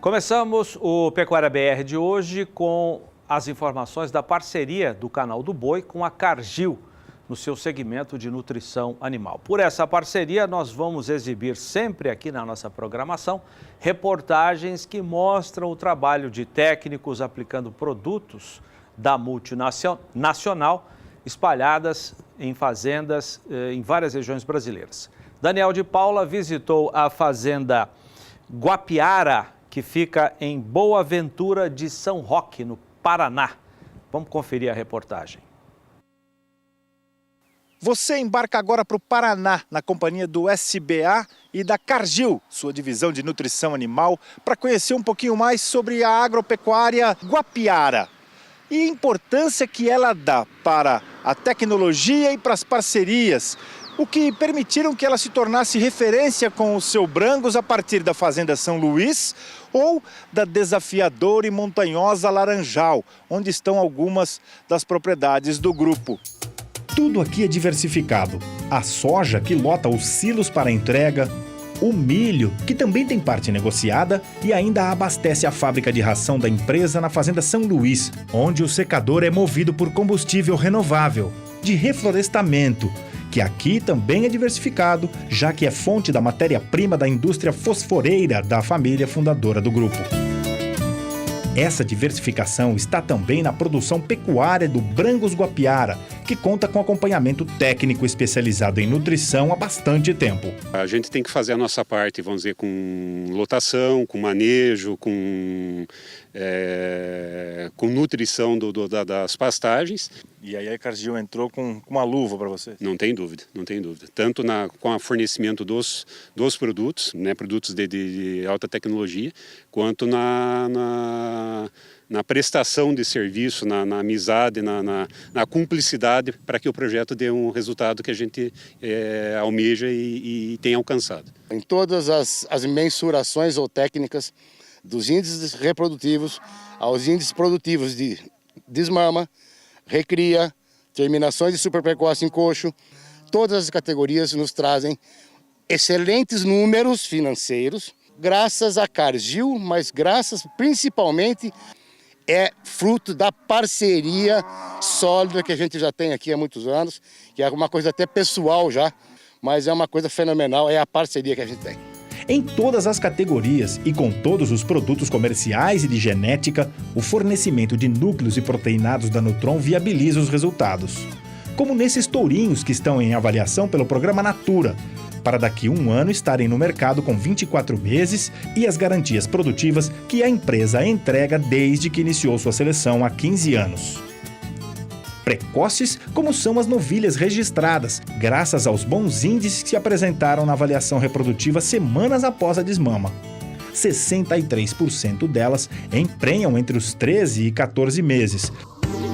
Começamos o Pecuária BR de hoje com as informações da parceria do Canal do Boi com a Cargill, no seu segmento de nutrição animal. Por essa parceria, nós vamos exibir sempre aqui na nossa programação reportagens que mostram o trabalho de técnicos aplicando produtos da multinacional espalhadas em fazendas em várias regiões brasileiras. Daniel de Paula visitou a fazenda Guapiara, que fica em Boa Ventura de São Roque, no Paraná. Vamos conferir a reportagem. Você embarca agora para o Paraná, na companhia do SBA e da Cargill, sua divisão de nutrição animal, para conhecer um pouquinho mais sobre a agropecuária Guapiara e a importância que ela dá para a tecnologia e para as parcerias, o que permitiram que ela se tornasse referência com o seu Brangos a partir da Fazenda São Luís ou da desafiadora e montanhosa Laranjal, onde estão algumas das propriedades do grupo. Tudo aqui é diversificado. A soja, que lota os silos para entrega, o milho, que também tem parte negociada e ainda abastece a fábrica de ração da empresa na Fazenda São Luís, onde o secador é movido por combustível renovável, de reflorestamento, que aqui também é diversificado, já que é fonte da matéria-prima da indústria fosforeira da família fundadora do grupo. Essa diversificação está também na produção pecuária do Brangos Guapiara, que conta com acompanhamento técnico especializado em nutrição há bastante tempo. A gente tem que fazer a nossa parte, vamos dizer, com lotação, com manejo, com nutrição das pastagens. E aí a Cargill entrou com uma luva para você? Não tem dúvida, não tem dúvida. Tanto com o fornecimento dos produtos, né, produtos de alta tecnologia, quanto na prestação de serviço, na amizade, na cumplicidade para que o projeto dê um resultado que a gente almeja e tem alcançado. Em todas as mensurações ou técnicas, dos índices reprodutivos aos índices produtivos de desmama, recria, terminações de superprecoce em coxo, todas as categorias nos trazem excelentes números financeiros, graças à Cargill, mas graças principalmente é fruto da parceria sólida que a gente já tem aqui há muitos anos, que é uma coisa até pessoal já, mas é uma coisa fenomenal, é a parceria que a gente tem. Em todas as categorias e com todos os produtos comerciais e de genética, o fornecimento de núcleos e proteinados da Nutron viabiliza os resultados. Como nesses tourinhos que estão em avaliação pelo programa Natura, para daqui a um ano estarem no mercado com 24 meses e as garantias produtivas que a empresa entrega desde que iniciou sua seleção há 15 anos. Precoces como são as novilhas registradas, graças aos bons índices que se apresentaram na avaliação reprodutiva semanas após a desmama. 63% delas emprenham entre os 13 e 14 meses.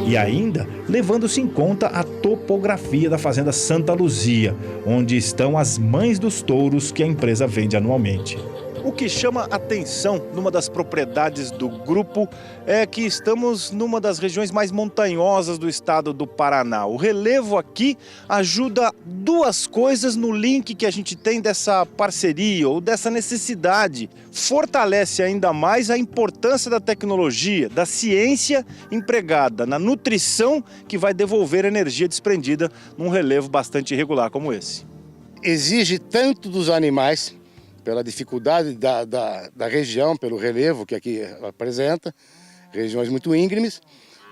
E ainda, levando-se em conta a topografia da Fazenda Santa Luzia, onde estão as mães dos touros que a empresa vende anualmente. O que chama atenção numa das propriedades do grupo é que estamos numa das regiões mais montanhosas do estado do Paraná. O relevo aqui ajuda duas coisas no link que a gente tem dessa parceria ou dessa necessidade. Fortalece ainda mais a importância da tecnologia, da ciência empregada na nutrição que vai devolver energia desprendida num relevo bastante irregular como esse. Exige tanto dos animais, pela dificuldade da região, pelo relevo que aqui apresenta, regiões muito íngremes,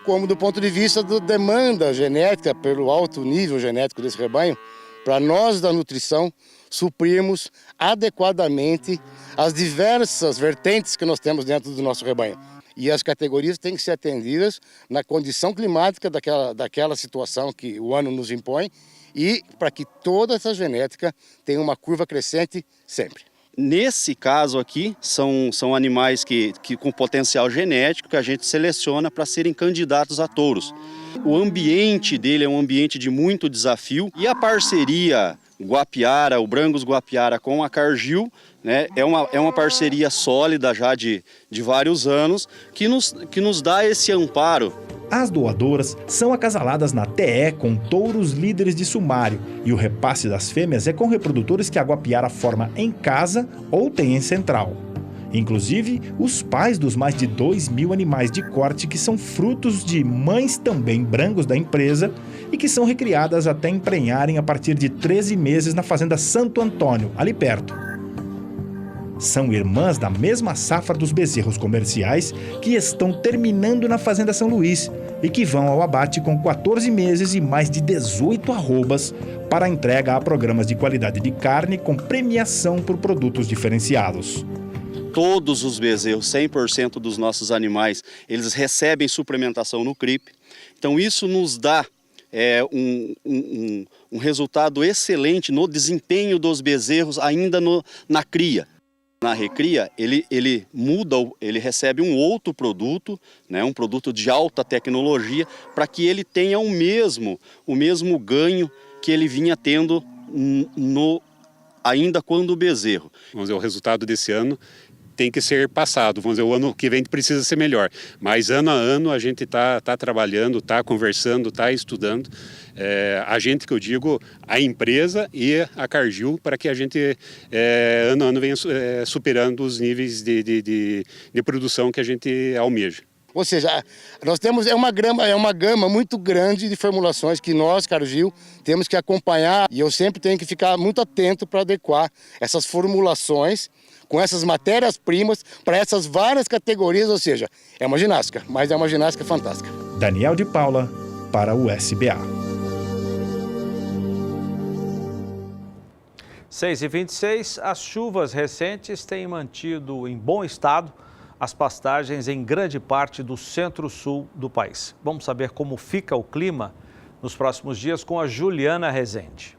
como do ponto de vista da demanda genética, pelo alto nível genético desse rebanho, para nós da nutrição suprirmos adequadamente as diversas vertentes que nós temos dentro do nosso rebanho. E as categorias têm que ser atendidas na condição climática daquela situação que o ano nos impõe e para que toda essa genética tenha uma curva crescente sempre. Nesse caso aqui, são animais que com potencial genético que a gente seleciona para serem candidatos a touros. O ambiente dele é um ambiente de muito desafio e a parceria Guapiara, o Brangos Guapiara com a Cargill, né, é uma parceria sólida já de vários anos que nos dá esse amparo. As doadoras são acasaladas na TE com touros líderes de sumário e o repasse das fêmeas é com reprodutores que a Guapiara forma em casa ou tem em central. Inclusive, os pais dos mais de 2.000 animais de corte que são frutos de mães também brangos da empresa e que são recriadas até emprenharem a partir de 13 meses na fazenda Santo Antônio, ali perto. São irmãs da mesma safra dos bezerros comerciais que estão terminando na fazenda São Luís e que vão ao abate com 14 meses e mais de 18 arrobas para entrega a programas de qualidade de carne com premiação por produtos diferenciados. Todos os bezerros, 100% dos nossos animais, eles recebem suplementação no CRIP. Então isso nos dá um resultado excelente no desempenho dos bezerros ainda na cria. Na recria, ele muda, ele recebe um outro produto, né, um produto de alta tecnologia, para que ele tenha o mesmo ganho que ele vinha tendo ainda quando bezerro. Vamos dizer, o resultado desse ano tem que ser passado, vamos dizer, o ano que vem precisa ser melhor. Mas ano a ano a gente está trabalhando, está conversando, está estudando. A gente, que eu digo, a empresa e a Cargill, para que a gente ano a ano venha superando os níveis de produção que a gente almeja. Ou seja, nós temos uma gama muito grande de formulações que nós, Cargill, temos que acompanhar, e eu sempre tenho que ficar muito atento para adequar essas formulações com essas matérias-primas para essas várias categorias, ou seja, é uma ginástica, mas é uma ginástica fantástica. Daniel de Paula, para o SBA. 6h26, as chuvas recentes têm mantido em bom estado as pastagens em grande parte do centro-sul do país. Vamos saber como fica o clima nos próximos dias com a Juliana Rezende.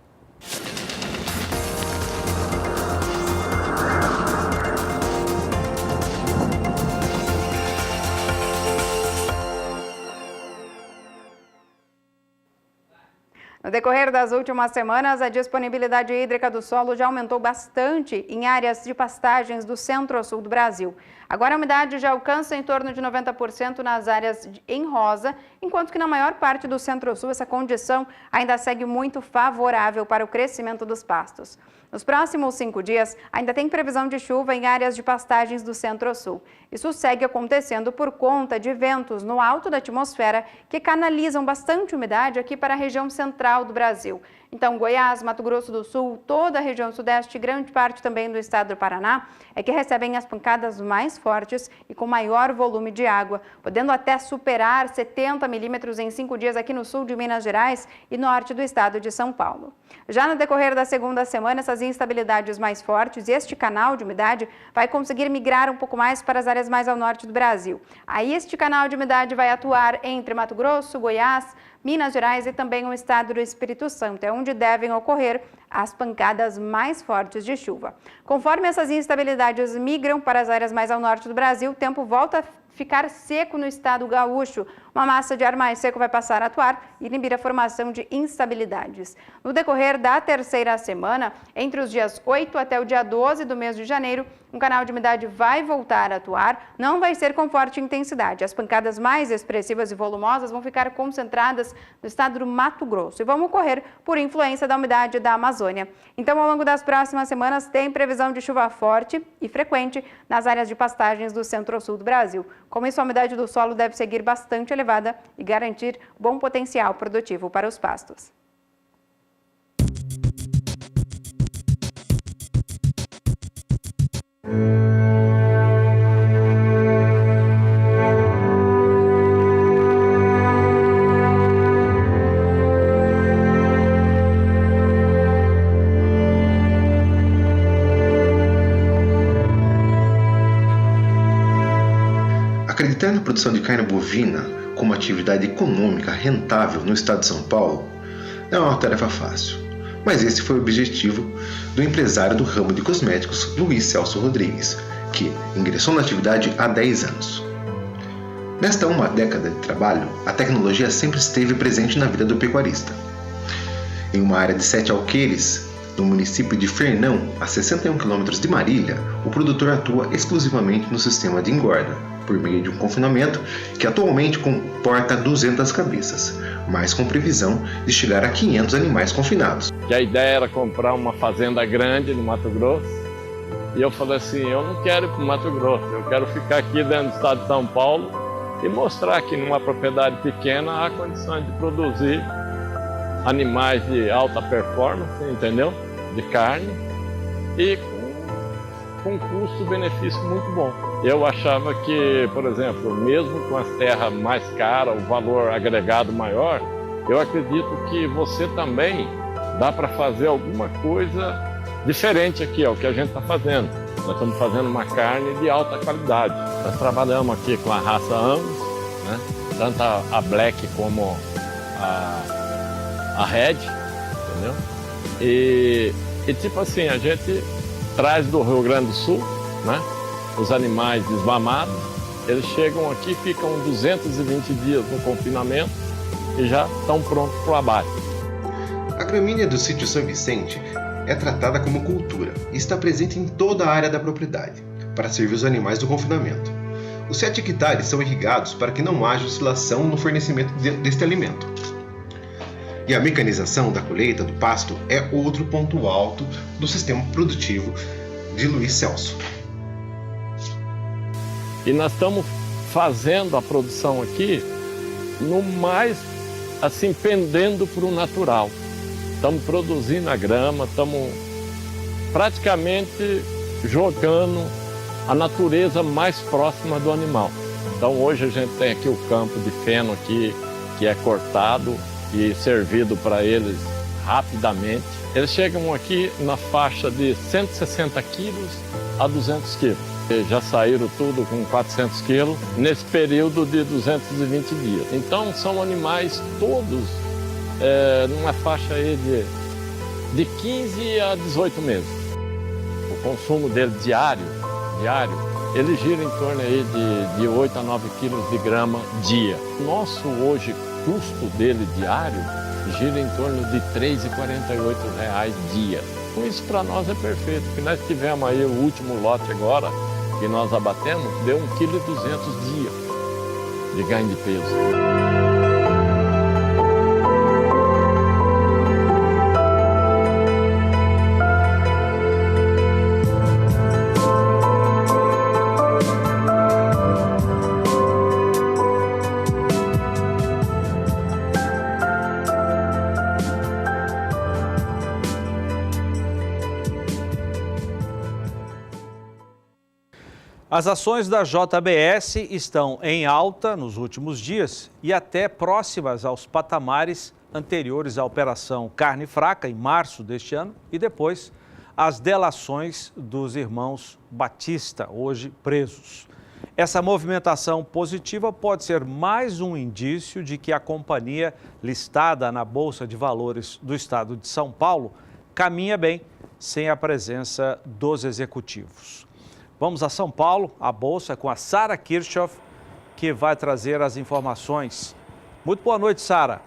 No decorrer das últimas semanas, a disponibilidade hídrica do solo já aumentou bastante em áreas de pastagens do centro-sul do Brasil. Agora a umidade já alcança em torno de 90% nas áreas em rosa, enquanto que na maior parte do centro-sul essa condição ainda segue muito favorável para o crescimento dos pastos. Nos próximos 5 dias, ainda tem previsão de chuva em áreas de pastagens do centro-sul. Isso segue acontecendo por conta de ventos no alto da atmosfera que canalizam bastante umidade aqui para a região central do Brasil. Então, Goiás, Mato Grosso do Sul, toda a região sudeste e grande parte também do estado do Paraná é que recebem as pancadas mais fortes e com maior volume de água, podendo até superar 70 milímetros em 5 dias aqui no sul de Minas Gerais e norte do estado de São Paulo. Já no decorrer da segunda semana, essas instabilidades mais fortes e este canal de umidade vai conseguir migrar um pouco mais para as áreas mais ao norte do Brasil. Aí este canal de umidade vai atuar entre Mato Grosso, Goiás, Minas Gerais e também o estado do Espírito Santo, é onde devem ocorrer as pancadas mais fortes de chuva. Conforme essas instabilidades migram para as áreas mais ao norte do Brasil, o tempo volta a ficar seco no estado gaúcho. Uma massa de ar mais seco vai passar a atuar e inibir a formação de instabilidades. No decorrer da terceira semana, entre os dias 8 até o dia 12 do mês de janeiro, um canal de umidade vai voltar a atuar, não vai ser com forte intensidade. As pancadas mais expressivas e volumosas vão ficar concentradas no estado do Mato Grosso e vão ocorrer por influência da umidade da Amazônia. Então, ao longo das próximas semanas, tem previsão de chuva forte e frequente nas áreas de pastagens do centro-sul do Brasil. Com isso, a umidade do solo deve seguir bastante elevada e garantir bom potencial produtivo para os pastos. Acreditar na produção de carne bovina como atividade econômica rentável no estado de São Paulo não é uma tarefa fácil, mas esse foi o objetivo do empresário do ramo de cosméticos Luiz Celso Rodrigues, que ingressou na atividade há 10 anos. Nesta uma década de trabalho, a tecnologia sempre esteve presente na vida do pecuarista. Em uma área de 7 alqueires, no município de Fernão, a 61 km de Marília, o produtor atua exclusivamente no sistema de engorda, por meio de um confinamento que atualmente comporta 200 cabeças, mas com previsão de chegar a 500 animais confinados. A ideia era comprar uma fazenda grande no Mato Grosso E eu falei assim, eu não quero ir para o Mato Grosso, eu quero ficar aqui dentro do estado de São Paulo e mostrar que numa propriedade pequena há condições de produzir animais de alta performance, entendeu? De carne e com custo-benefício muito bom. Eu achava que, por exemplo, mesmo com as terras mais caras, o valor agregado maior, eu acredito que você também dá para fazer alguma coisa diferente aqui, é o que a gente está fazendo. Nós estamos fazendo uma carne de alta qualidade. Nós trabalhamos aqui com a raça Angus, né? Tanto a Black como a Red, entendeu? E tipo assim, a gente traz do Rio Grande do Sul, né? Os animais desmamados, eles chegam aqui, ficam 220 dias no confinamento e já estão prontos para o abate. A gramínea do sítio São Vicente é tratada como cultura e está presente em toda a área da propriedade, para servir os animais do confinamento. Os 7 hectares são irrigados para que não haja oscilação no fornecimento deste alimento. E a mecanização da colheita do pasto é outro ponto alto do sistema produtivo de Luiz Celso. E nós estamos fazendo a produção aqui no mais, assim, pendendo para o natural. Estamos produzindo a grama, estamos praticamente jogando a natureza mais próxima do animal. Então hoje a gente tem aqui o campo de feno aqui, que é cortado e servido para eles rapidamente. Eles chegam aqui na faixa de 160 quilos a 200 quilos. Já saíram tudo com 400 quilos nesse período de 220 dias. Então são animais todos numa faixa aí de 15 a 18 meses. O consumo dele diário, ele gira em torno aí de 8 a 9 quilos de grama dia. Nosso hoje custo dele diário gira em torno de R$ 3,48 dia. Então, isso para nós é perfeito, porque nós tivemos aí o último lote agora, que nós abatemos, deu 1,2 kg dia de ganho de peso. As ações da JBS estão em alta nos últimos dias e até próximas aos patamares anteriores à Operação Carne Fraca, em março deste ano, e depois as delações dos irmãos Batista, hoje presos. Essa movimentação positiva pode ser mais um indício de que a companhia listada na Bolsa de Valores do Estado de São Paulo caminha bem sem a presença dos executivos. Vamos a São Paulo, a Bolsa, com a Sara Kirchhoff, que vai trazer as informações. Muito boa noite, Sara.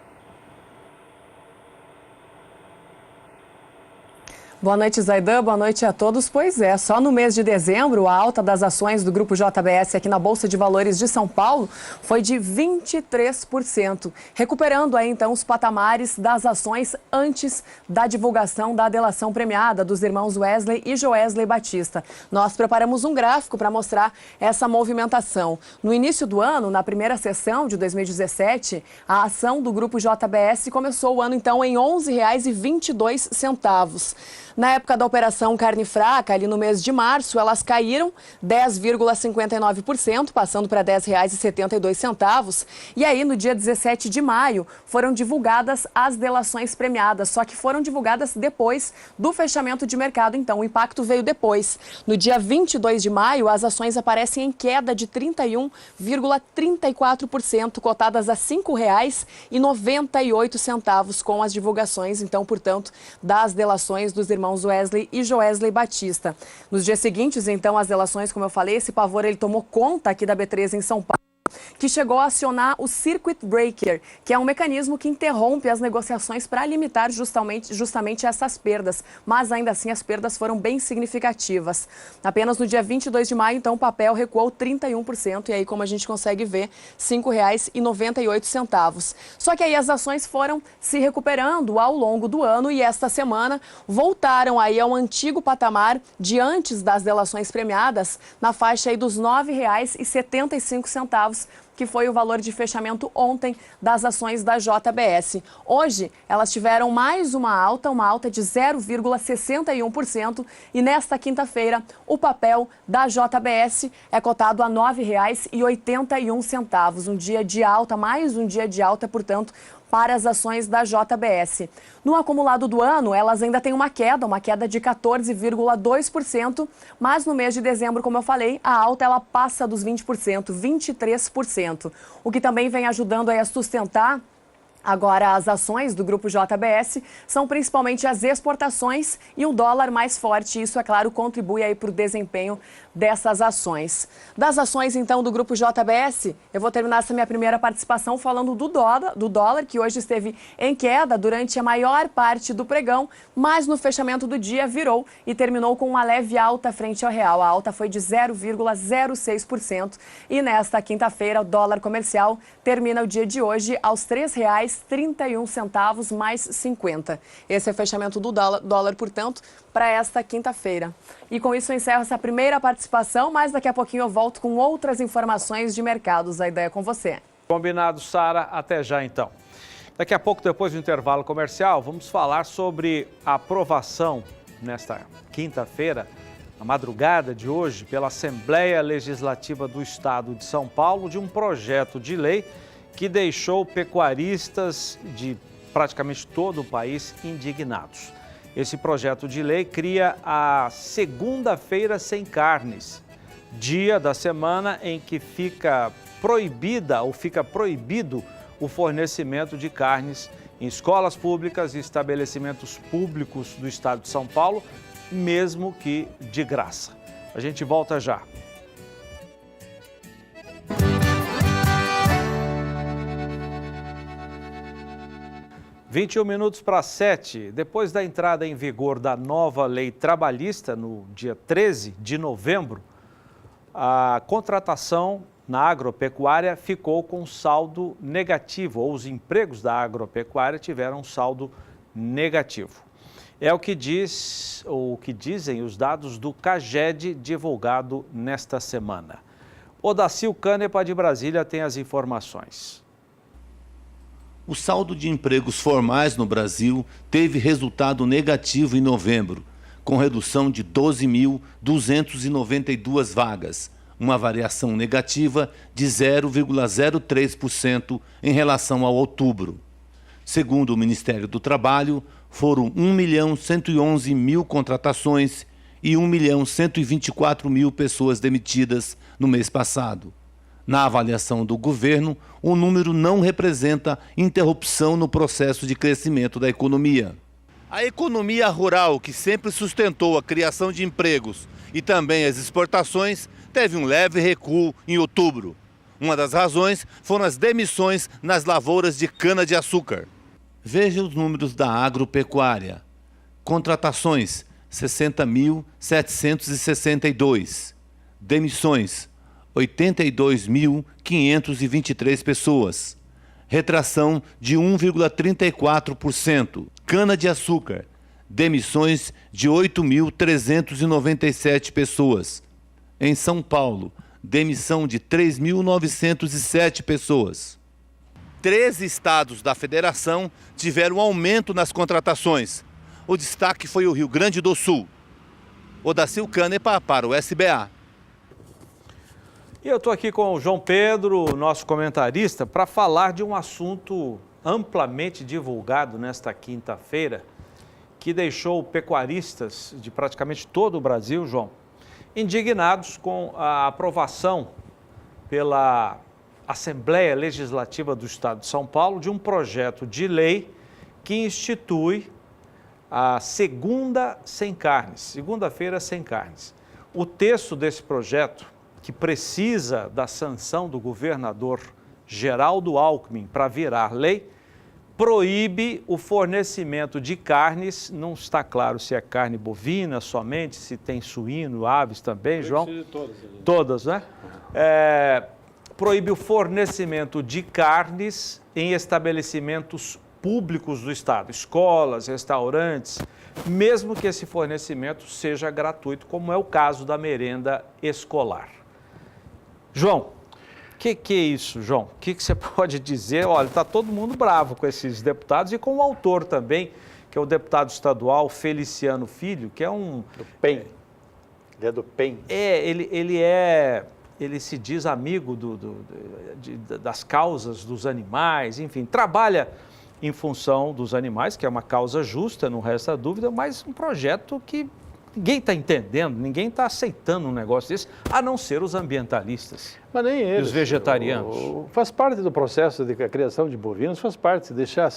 Boa noite, Zaidan. Boa noite a todos. Pois é, só no mês de dezembro, a alta das ações do Grupo JBS aqui na Bolsa de Valores de São Paulo foi de 23%, recuperando aí então os patamares das ações antes da divulgação da delação premiada dos irmãos Wesley e Joesley Batista. Nós preparamos um gráfico para mostrar essa movimentação. No início do ano, na primeira sessão de 2017, a ação do Grupo JBS começou o ano então em R$ 11,22. Na época da Operação Carne Fraca, ali no mês de março, elas caíram 10,59%, passando para R$ 10,72. E aí, no dia 17 de maio, foram divulgadas as delações premiadas, só que foram divulgadas depois do fechamento de mercado, então o impacto veio depois. No dia 22 de maio, as ações aparecem em queda de 31,34%, cotadas a R$ 5,98 com as divulgações, então, portanto, das delações dos irmãos Wesley e Joesley Batista. Nos dias seguintes, então, as delações, como eu falei, esse pavor ele tomou conta aqui da B3 em São Paulo. que chegou a acionar o Circuit Breaker, que é um mecanismo que interrompe as negociações para limitar justamente essas perdas. Mas ainda assim as perdas foram bem significativas. Apenas no dia 22 de maio, então, o papel recuou 31% e aí, como a gente consegue ver, R$ 5,98. Só que aí as ações foram se recuperando ao longo do ano e esta semana voltaram aí ao antigo patamar de antes das delações premiadas, na faixa aí dos R$ 9,75, que foi o valor de fechamento ontem das ações da JBS. Hoje, elas tiveram mais uma alta de 0,61%, e nesta quinta-feira, o papel da JBS é cotado a R$ 9,81. Um dia de alta, mais um dia de alta, portanto, para as ações da JBS. No acumulado do ano, elas ainda têm uma queda de 14,2%, mas no mês de dezembro, como eu falei, a alta ela passa dos 20%, 23%, o que também vem ajudando a sustentar. Agora, as ações do Grupo JBS são principalmente as exportações e o dólar mais forte. Isso, é claro, contribui aí para o desempenho dessas ações. Das ações, então, do Grupo JBS, eu vou terminar essa minha primeira participação falando do dólar, que hoje esteve em queda durante a maior parte do pregão, mas no fechamento do dia virou e terminou com uma leve alta frente ao real. A alta foi de 0,06% e nesta quinta-feira o dólar comercial termina o dia de hoje aos R$ 3,31 mais 50. Esse é o fechamento do dólar, portanto, para esta quinta-feira. E com isso eu encerro essa primeira participação, mas daqui a pouquinho eu volto com outras informações de mercados. A ideia é com você. Combinado, Sara. Até já, então. Daqui a pouco, depois do intervalo comercial, vamos falar sobre a aprovação nesta quinta-feira, na madrugada de hoje, pela Assembleia Legislativa do Estado de São Paulo, de um projeto de lei que deixou pecuaristas de praticamente todo o país indignados. Esse projeto de lei cria a Segunda-feira Sem Carnes, dia da semana em que fica proibido o fornecimento de carnes em escolas públicas e estabelecimentos públicos do Estado de São Paulo, mesmo que de graça. A gente volta já. (21:07), depois da entrada em vigor da nova lei trabalhista, no dia 13 de novembro, a contratação na agropecuária ficou com saldo negativo, ou os empregos da agropecuária tiveram saldo negativo. É o que dizem os dados do CAGED divulgado nesta semana. Odacil Canepa, de Brasília, tem as informações. O saldo de empregos formais no Brasil teve resultado negativo em novembro, com redução de 12.292 vagas, uma variação negativa de 0,03% em relação ao outubro. Segundo o Ministério do Trabalho, foram 1.111.000 contratações e 1.124.000 pessoas demitidas no mês passado. Na avaliação do governo, o número não representa interrupção no processo de crescimento da economia. A economia rural, que sempre sustentou a criação de empregos e também as exportações, teve um leve recuo em outubro. Uma das razões foram as demissões nas lavouras de cana-de-açúcar. Veja os números da agropecuária. Contratações, 60.762. Demissões, 82.523 pessoas. Retração de 1,34%. Cana-de-açúcar, demissões de 8.397 pessoas. Em São Paulo, demissão de 3.907 pessoas. 13 estados da federação tiveram aumento nas contratações. O destaque foi o Rio Grande do Sul. Odacil Canepa para o SBA. E eu estou aqui com o João Pedro, nosso comentarista, para falar de um assunto amplamente divulgado nesta quinta-feira, que deixou pecuaristas de praticamente todo o Brasil, João, indignados com a aprovação pela Assembleia Legislativa do Estado de São Paulo de um projeto de lei que institui a Segunda Sem Carnes, Segunda-feira Sem Carnes. O texto desse projeto, que precisa da sanção do governador Geraldo Alckmin para virar lei, proíbe o fornecimento de carnes, não está claro se é carne bovina somente, se tem suíno, aves também, João? Todas, né? Proíbe o fornecimento de carnes em estabelecimentos públicos do Estado, escolas, restaurantes, mesmo que esse fornecimento seja gratuito, como é o caso da merenda escolar. João, o que é isso, João? O que você pode dizer? Olha, está todo mundo bravo com esses deputados e com o autor também, que é o deputado estadual Feliciano Filho, que é um... Do PEN. Ele é do PEN. Ele se diz amigo das causas dos animais, enfim, trabalha em função dos animais, que é uma causa justa, não resta dúvida, mas um projeto que ninguém está entendendo, ninguém está aceitando um negócio desse, a não ser os ambientalistas. Mas nem eles. E os vegetarianos. Faz parte do processo de criação de bovinos, faz parte. Deixar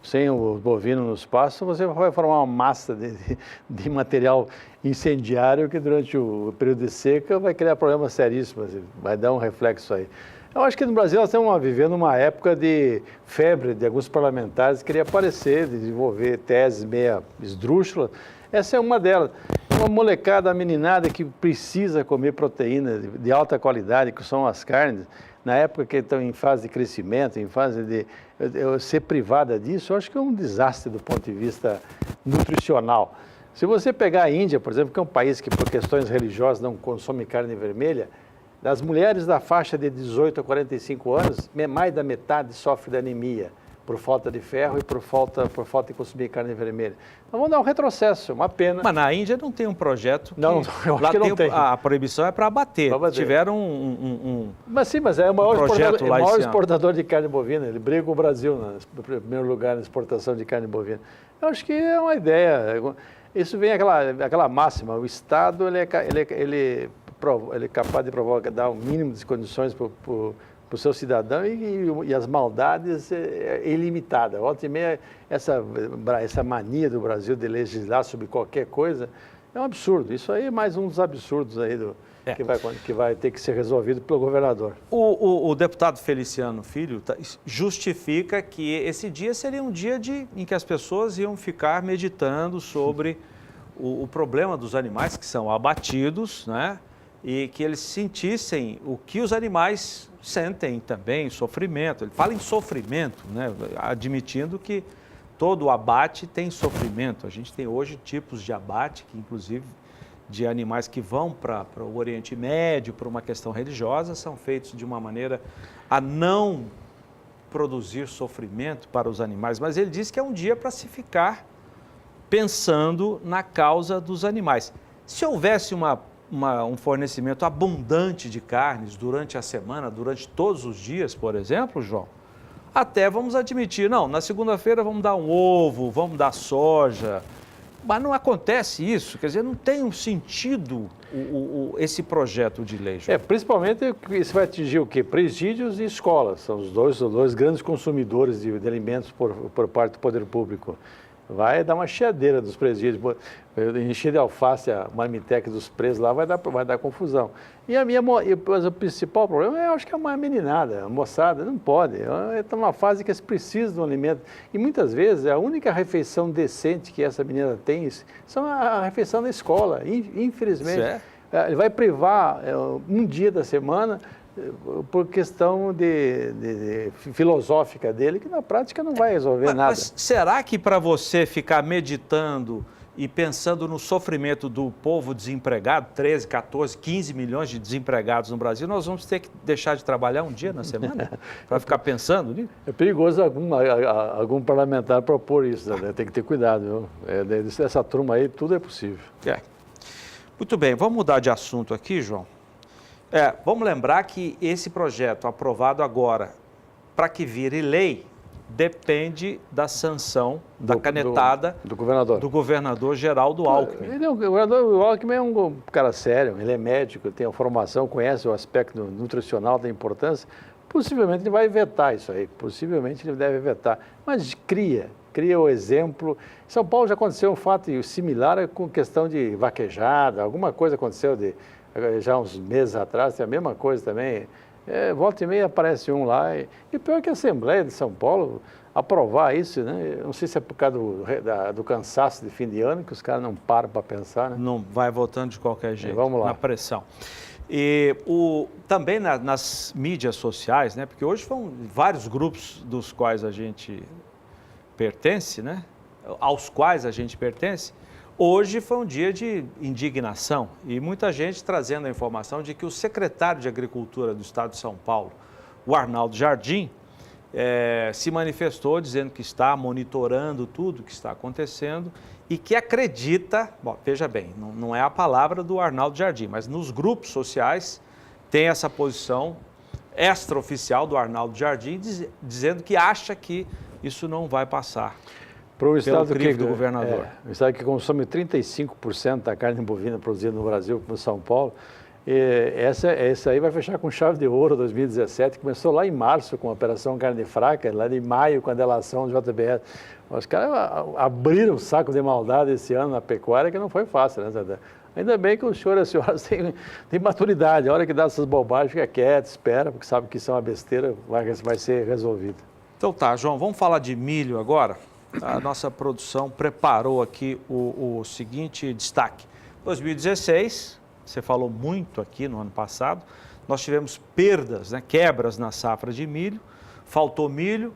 sem os bovinos no espaço, você vai formar uma massa de material incendiário que durante o período de seca vai criar problemas seríssimos, vai dar um reflexo aí. Eu acho que no Brasil nós estamos vivendo uma época de febre de alguns parlamentares que queriam aparecer, desenvolver teses meia esdrúxulas. Essa é uma delas. Uma molecada, meninada que precisa comer proteína de alta qualidade, que são as carnes, na época que estão em fase de crescimento, em fase de ser privada disso, eu acho que é um desastre do ponto de vista nutricional. Se você pegar a Índia, por exemplo, que é um país que por questões religiosas não consome carne vermelha, das mulheres da faixa de 18 a 45 anos, mais da metade sofre de anemia, por falta de ferro e por falta de consumir carne vermelha. Então vamos dar um retrocesso, uma pena. Mas na Índia não tem um projeto que... Não, eu acho que não tem. A proibição é para abater. Tiveram Mas sim, mas é o maior projeto exportador de carne bovina. Ele briga com o Brasil no primeiro lugar na exportação de carne bovina. Eu acho que é uma ideia. Isso vem aquela máxima, o Estado ele é capaz de dar o mínimo de condições para o seu cidadão e as maldades é ilimitada. Volta e meia, essa mania do Brasil de legislar sobre qualquer coisa é um absurdo. Isso aí é mais um dos absurdos aí que vai ter que ser resolvido pelo governador. O deputado Feliciano Filho justifica que esse dia seria um dia em que as pessoas iam ficar meditando sobre o problema dos animais que são abatidos, né? E que eles sentissem o que os animais sentem também, sofrimento. Ele fala em sofrimento, né? Admitindo que todo abate tem sofrimento. A gente tem hoje tipos de abate, que inclusive de animais que vão para o Oriente Médio, por uma questão religiosa, são feitos de uma maneira a não produzir sofrimento para os animais. Mas ele diz que é um dia para se ficar pensando na causa dos animais. Se houvesse um fornecimento abundante de carnes durante a semana, durante todos os dias, por exemplo, João, até vamos admitir, não, na segunda-feira vamos dar um ovo, vamos dar soja, mas não acontece isso, quer dizer, não tem um sentido esse projeto de lei, João. Principalmente isso vai atingir o quê? Presídios e escolas, são os dois grandes consumidores de alimentos por parte do poder público. Vai dar uma chiadeira dos presídios, encher de alface a marmitex dos presos lá vai dar confusão. Mas o principal problema eu acho que é uma meninada, a moçada, não pode. Está numa fase que eles precisam de um alimento. E muitas vezes a única refeição decente que essa menina tem são a refeição na escola, infelizmente. Certo. Ele vai privar um dia da semana por questão filosófica dele, que na prática não vai resolver nada. Mas será que para você ficar meditando e pensando no sofrimento do povo desempregado, 13, 14, 15 milhões de desempregados no Brasil, nós vamos ter que deixar de trabalhar um dia na semana para ficar pensando nisso? É perigoso algum parlamentar propor isso, né? Tem que ter cuidado, viu? Essa turma aí, tudo é possível. Muito bem, vamos mudar de assunto aqui, João. Vamos lembrar que esse projeto aprovado agora, para que vire lei, depende da sanção, da canetada do governador Geraldo Alckmin. O governador Alckmin é um cara sério, ele é médico, tem a formação, conhece o aspecto nutricional da importância. Possivelmente ele vai vetar isso aí, possivelmente ele deve vetar, mas cria cria o exemplo. Em São Paulo já aconteceu um fato similar com questão de vaquejada, alguma coisa aconteceu já uns meses atrás, tem a mesma coisa também. Volta e meia aparece um lá. E pior que a Assembleia de São Paulo aprovar isso, né? Eu não sei se é por causa do cansaço de fim de ano, que os caras não param para pensar, né? Não vai votando de qualquer jeito, vamos lá. Na pressão. E também nas mídias sociais, né? Porque hoje foram vários grupos dos quais a gente pertence, né? Aos quais a gente pertence. Hoje foi um dia de indignação e muita gente trazendo a informação de que o secretário de Agricultura do Estado de São Paulo, o Arnaldo Jardim, se manifestou dizendo que está monitorando tudo o que está acontecendo e que acredita, bom, veja bem, não é a palavra do Arnaldo Jardim, mas nos grupos sociais tem essa posição extraoficial do Arnaldo Jardim dizendo que acha que isso não vai passar para o estado do governador. O estado que consome 35% da carne bovina produzida no Brasil, como São Paulo, essa aí vai fechar com chave de ouro 2017, começou lá em março com a Operação Carne Fraca, lá em maio com a delação do JBS. Os caras abriram o saco de maldade esse ano na pecuária, que não foi fácil, né, Zé? Ainda bem que o senhor e a senhora têm maturidade, a hora que dá essas bobagens, fica quieto, espera, porque sabe que isso é uma besteira, vai ser resolvido. Então tá, João, vamos falar de milho agora? A nossa produção preparou aqui o seguinte destaque. 2016, você falou muito aqui no ano passado, nós tivemos perdas, né, quebras na safra de milho, faltou milho,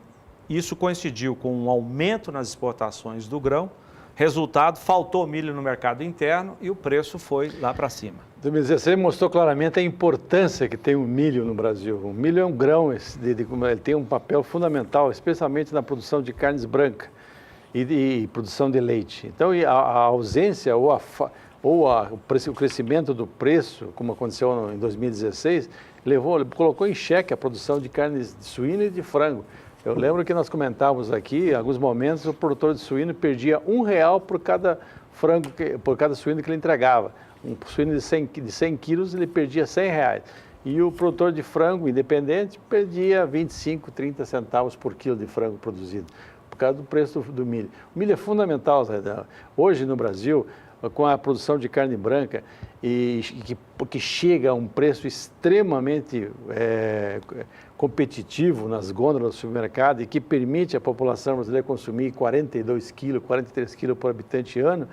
isso coincidiu com um aumento nas exportações do grão, resultado, faltou milho no mercado interno e o preço foi lá para cima. 2016 mostrou claramente a importância que tem o milho no Brasil. O milho é um grão, ele tem um papel fundamental, especialmente na produção de carnes brancas e produção de leite. Então, a ausência ou o crescimento do preço, como aconteceu em 2016, colocou em xeque a produção de carnes de suíno e de frango. Eu lembro que nós comentávamos aqui, em alguns momentos, o produtor de suíno perdia R$1 por cada por cada suíno que ele entregava. Um suíno de 100 quilos, ele perdia R$100. E o produtor de frango independente perdia 25, 30 centavos por quilo de frango produzido, por causa do preço do milho. O milho é fundamental, Zé. Hoje no Brasil, com a produção de carne branca, que chega a um preço extremamente competitivo nas gôndolas do supermercado e que permite à população brasileira consumir 42 quilos, 43 quilos por habitante ano,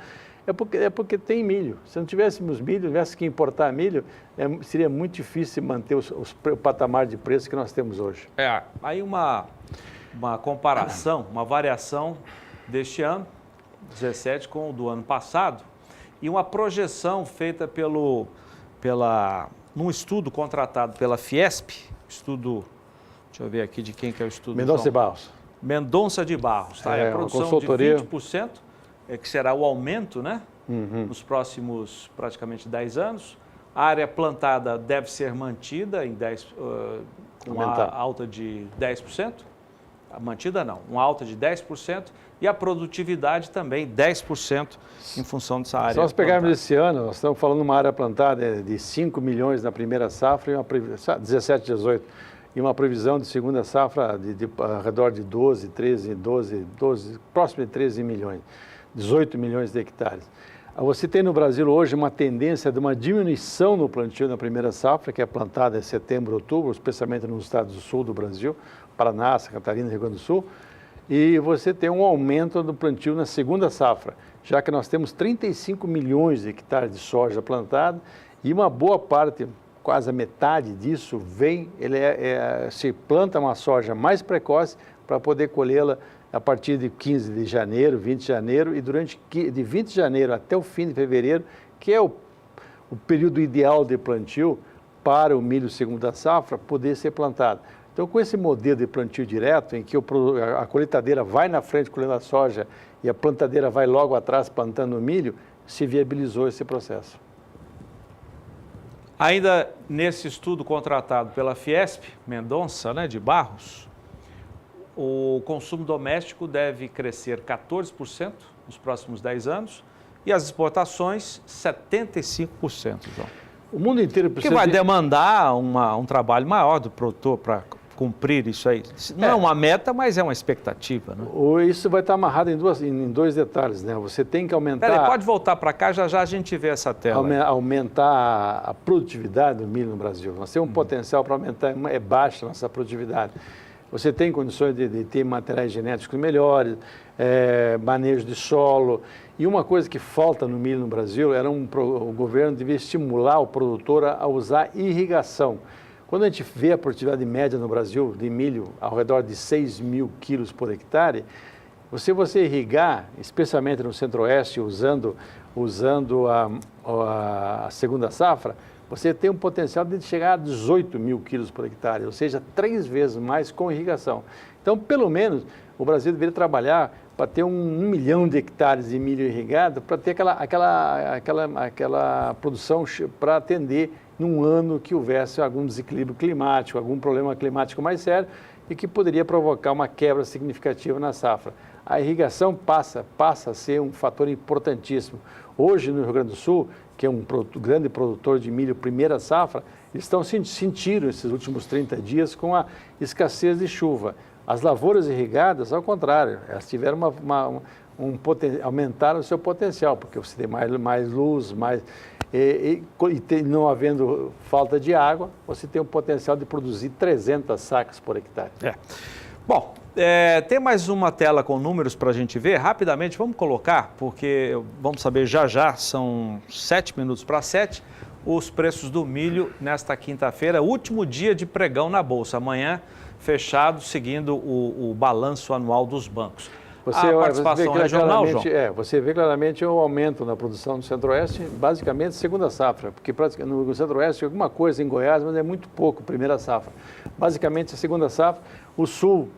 é porque tem milho. Se não tivéssemos milho, tivesse que importar milho, seria muito difícil manter o patamar de preço que nós temos hoje. Aí uma comparação, uma variação deste ano, 17, com o do ano passado, e uma projeção feita num estudo contratado pela Fiesp, estudo, deixa eu ver aqui de quem que é o estudo. Mendonça de Barros. Mendonça de Barros, tá? A produção consultoria de 20%, que será o aumento, né? Nos próximos praticamente 10 anos. A área plantada deve ser mantida com uma alta de 10%. Mantida não, uma alta de 10%. E a produtividade também 10% em função dessa área. Se nós pegarmos esse ano, nós estamos falando de uma área plantada de 5 milhões na primeira safra, 17, 18, e uma previsão de segunda safra ao redor de 12, próximo de 13 milhões, 18 milhões de hectares. Você tem no Brasil hoje uma tendência de uma diminuição no plantio na primeira safra, que é plantada em setembro, outubro, especialmente nos estados do sul do Brasil, Paraná, Santa Catarina e Rio Grande do Sul, e você tem um aumento do plantio na segunda safra, já que nós temos 35 milhões de hectares de soja plantada e uma boa parte, quase a metade disso, se planta uma soja mais precoce para poder colhê-la a partir de 15 de janeiro, 20 de janeiro, e de 20 de janeiro até o fim de fevereiro, que é o período ideal de plantio para o milho segunda safra poder ser plantado. Então, com esse modelo de plantio direto, em que a colheitadeira vai na frente colhendo a soja e a plantadeira vai logo atrás plantando o milho, se viabilizou esse processo. Ainda nesse estudo contratado pela Fiesp, Mendonça, né, de Barros, o consumo doméstico deve crescer 14% nos próximos 10 anos e as exportações 75%, João. O mundo inteiro precisa... Que vai demandar um trabalho maior do produtor para cumprir isso aí? Não é uma meta, mas é uma expectativa, né? Isso vai estar amarrado em dois detalhes, né? Você tem que aumentar... Peraí, pode voltar para cá, já já a gente vê essa tela. Aumentar a produtividade do milho no Brasil. Nós temos um potencial para aumentar, é baixa a nossa produtividade. Você tem condições de ter materiais genéticos melhores, manejo de solo. E uma coisa que falta no milho no Brasil era o governo devia estimular o produtor a usar irrigação. Quando a gente vê a produtividade média no Brasil de milho ao redor de 6 mil quilos por hectare, você irrigar, especialmente no Centro-Oeste, usando a segunda safra, você tem um potencial de chegar a 18 mil quilos por hectare, ou seja, 3 vezes mais com irrigação. Então, pelo menos, o Brasil deveria trabalhar para ter 1 milhão de hectares de milho irrigado, para ter aquela produção para atender num ano que houvesse algum desequilíbrio climático, algum problema climático mais sério e que poderia provocar uma quebra significativa na safra. A irrigação passa a ser um fator importantíssimo. Hoje, no Rio Grande do Sul, que é um grande produtor de milho primeira safra, eles sentiram esses últimos 30 dias com a escassez de chuva. As lavouras irrigadas, ao contrário, elas tiveram aumentaram o seu potencial, porque você tem mais luz, não havendo falta de água, você tem o potencial de produzir 300 sacas por hectare. Bom, tem mais uma tela com números para a gente ver. Rapidamente, vamos colocar, porque vamos saber já, são 7 minutos para 7, os preços do milho nesta quinta-feira, último dia de pregão na Bolsa. Amanhã, fechado, seguindo o balanço anual dos bancos. A participação regional, João? Você vê claramente o aumento na produção do Centro-Oeste, basicamente segunda safra, porque no Centro-Oeste alguma coisa em Goiás, mas é muito pouco, primeira safra. Basicamente a segunda safra, o Sul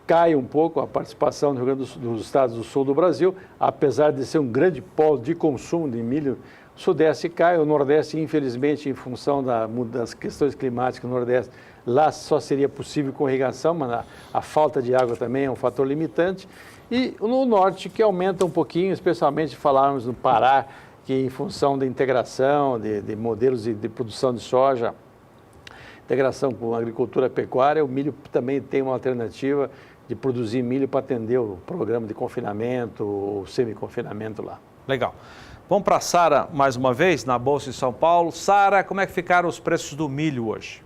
cai um pouco a participação do Rio Grande dos estados do Sul do Brasil, apesar de ser um grande polo de consumo de milho, o Sudeste cai, o Nordeste, infelizmente, em função das questões climáticas no Nordeste, lá só seria possível com irrigação, mas a falta de água também é um fator limitante. E no Norte, que aumenta um pouquinho, especialmente falarmos no Pará, que em função da integração de modelos de produção de soja, integração com a agricultura pecuária, o milho também tem uma alternativa de produzir milho para atender o programa de confinamento ou semi-confinamento lá. Legal. Vamos para a Sara mais uma vez, na Bolsa de São Paulo. Sara, como é que ficaram os preços do milho hoje?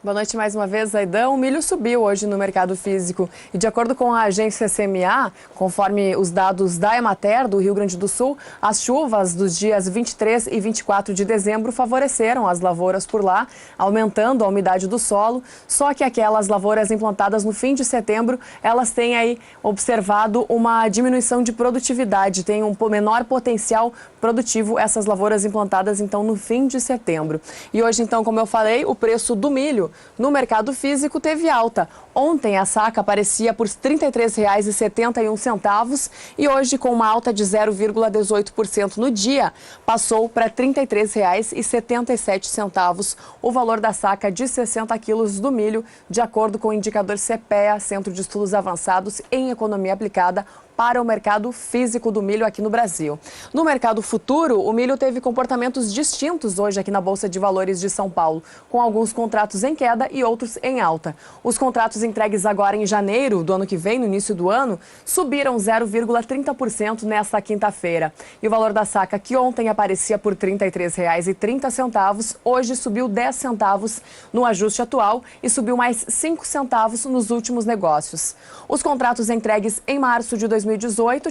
Boa noite mais uma vez, Zaidan. O milho subiu hoje no mercado físico e, de acordo com a agência CMA, conforme os dados da Emater do Rio Grande do Sul, as chuvas dos dias 23 e 24 de dezembro favoreceram as lavouras por lá, aumentando a umidade do solo, só que aquelas lavouras implantadas no fim de setembro, elas têm aí observado uma diminuição de produtividade, têm um menor potencial produtivo essas lavouras implantadas, então, no fim de setembro. E hoje, então, como eu falei, o preço do milho no mercado físico teve alta. Ontem a saca aparecia por R$ 33,71 e hoje, com uma alta de 0,18% no dia, passou para R$ 33,77 o valor da saca de 60 quilos do milho, de acordo com o indicador CPEA, Centro de Estudos Avançados em Economia Aplicada, para o mercado físico do milho aqui no Brasil. No mercado futuro, o milho teve comportamentos distintos hoje aqui na Bolsa de Valores de São Paulo, com alguns contratos em queda e outros em alta. Os contratos entregues agora em janeiro do ano que vem, no início do ano, subiram 0,30% nesta quinta-feira. E o valor da saca, que ontem aparecia por R$ 33,30, hoje subiu 10 centavos no ajuste atual e subiu mais 5 centavos nos últimos negócios. Os contratos entregues em março de 2018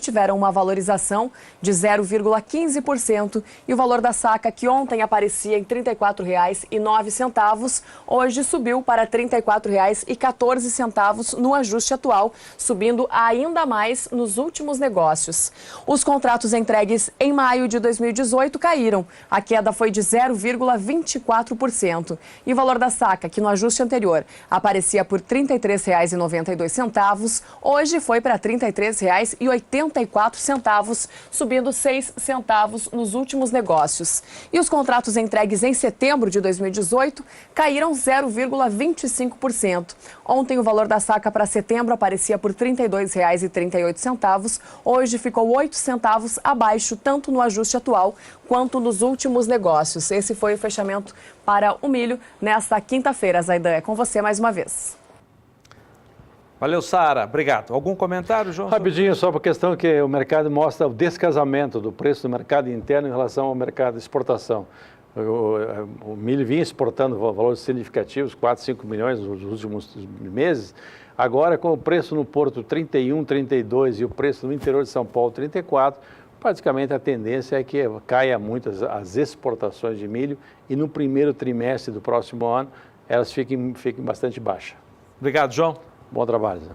tiveram uma valorização de 0,15% e o valor da saca, que ontem aparecia em R$ 34,09, hoje subiu para R$ 34,14 no ajuste atual, subindo ainda mais nos últimos negócios. Os contratos entregues em maio de 2018 caíram. A queda foi de 0,24% e o valor da saca, que no ajuste anterior aparecia por R$ 33,92, hoje foi para R$ 33,86. R$4,84, subindo 6 centavos nos últimos negócios. E os contratos entregues em setembro de 2018 caíram 0,25%. Ontem o valor da saca para setembro aparecia por R$ 32,38. Hoje ficou 8 centavos abaixo, tanto no ajuste atual quanto nos últimos negócios. Esse foi o fechamento para o milho nesta quinta-feira. Zaidan, é com você mais uma vez. Valeu, Sara. Obrigado. Algum comentário, João? Rapidinho, só para a questão que o mercado mostra o descasamento do preço do mercado interno em relação ao mercado de exportação. O milho vinha exportando valores significativos, 4, 5 milhões nos últimos meses. Agora, com o preço no Porto 31, 32 e o preço no interior de São Paulo 34, praticamente a tendência é que caia muito as exportações de milho e no primeiro trimestre do próximo ano elas fiquem bastante baixas. Obrigado, João. Bom trabalho, Zé.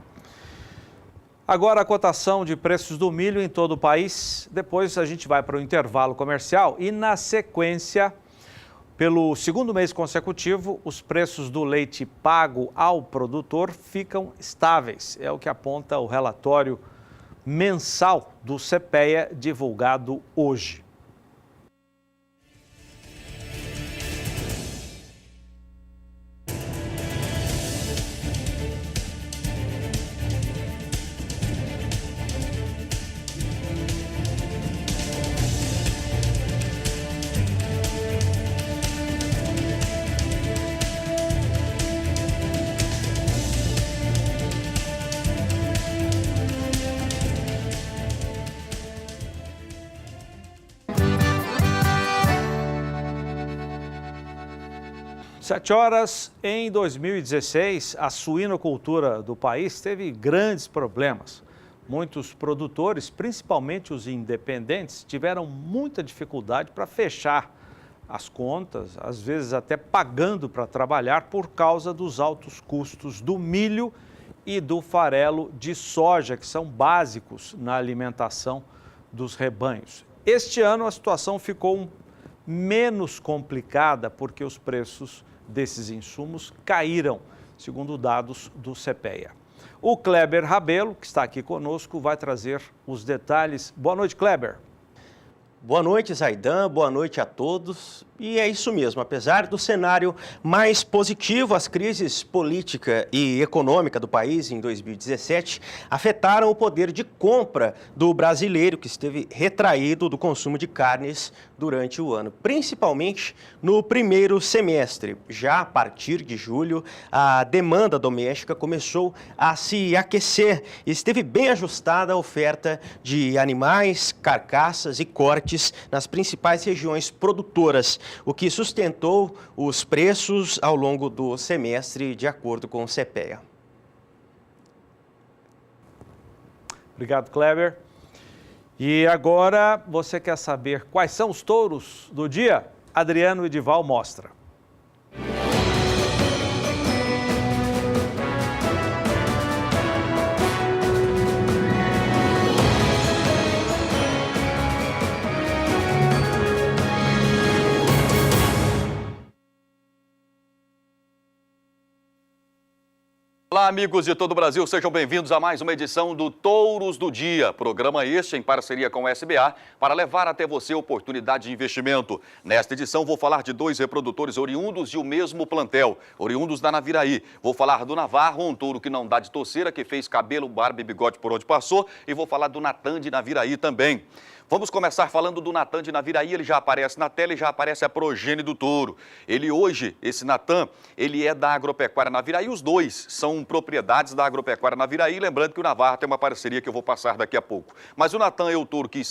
Agora a cotação de preços do milho em todo o país. Depois a gente vai para o intervalo comercial e na sequência, pelo segundo mês consecutivo, os preços do leite pago ao produtor ficam estáveis. É o que aponta o relatório mensal do CPEA divulgado hoje. Sete horas, em 2016, a suinocultura do país teve grandes problemas. Muitos produtores, principalmente os independentes, tiveram muita dificuldade para fechar as contas, às vezes até pagando para trabalhar por causa dos altos custos do milho e do farelo de soja, que são básicos na alimentação dos rebanhos. Este ano a situação ficou menos complicada porque os preços desses insumos caíram, segundo dados do CPEA. O Kleber Rabelo, que está aqui conosco, vai trazer os detalhes. Boa noite, Kleber. Boa noite, Zaidan. Boa noite a todos. E é isso mesmo, apesar do cenário mais positivo, as crises política e econômica do país em 2017 afetaram o poder de compra do brasileiro, que esteve retraído do consumo de carnes durante o ano, principalmente no primeiro semestre. Já a partir de julho, a demanda doméstica começou a se aquecer e esteve bem ajustada a oferta de animais, carcaças e cortes nas principais regiões produtoras, o que sustentou os preços ao longo do semestre, de acordo com o CPEA. Obrigado, Kleber. E agora, você quer saber quais são os touros do dia? Adriano Edival mostra. Olá, amigos de todo o Brasil, sejam bem-vindos a mais uma edição do Touros do Dia, programa este em parceria com o SBA para levar até você oportunidade de investimento. Nesta edição vou falar de dois reprodutores oriundos de o mesmo plantel, oriundos da Naviraí. Vou falar do Navarro, um touro que não dá de toceira, que fez cabelo, barba e bigode por onde passou, e vou falar do Natan de Naviraí também. Vamos começar falando do Natan de Naviraí, ele já aparece na tela e já aparece a progênie do touro. Ele hoje, esse Natan, ele é da Agropecuária Naviraí, os dois são propriedades da Agropecuária Naviraí, lembrando que o Navarro tem uma parceria que eu vou passar daqui a pouco. Mas o Natan é o touro que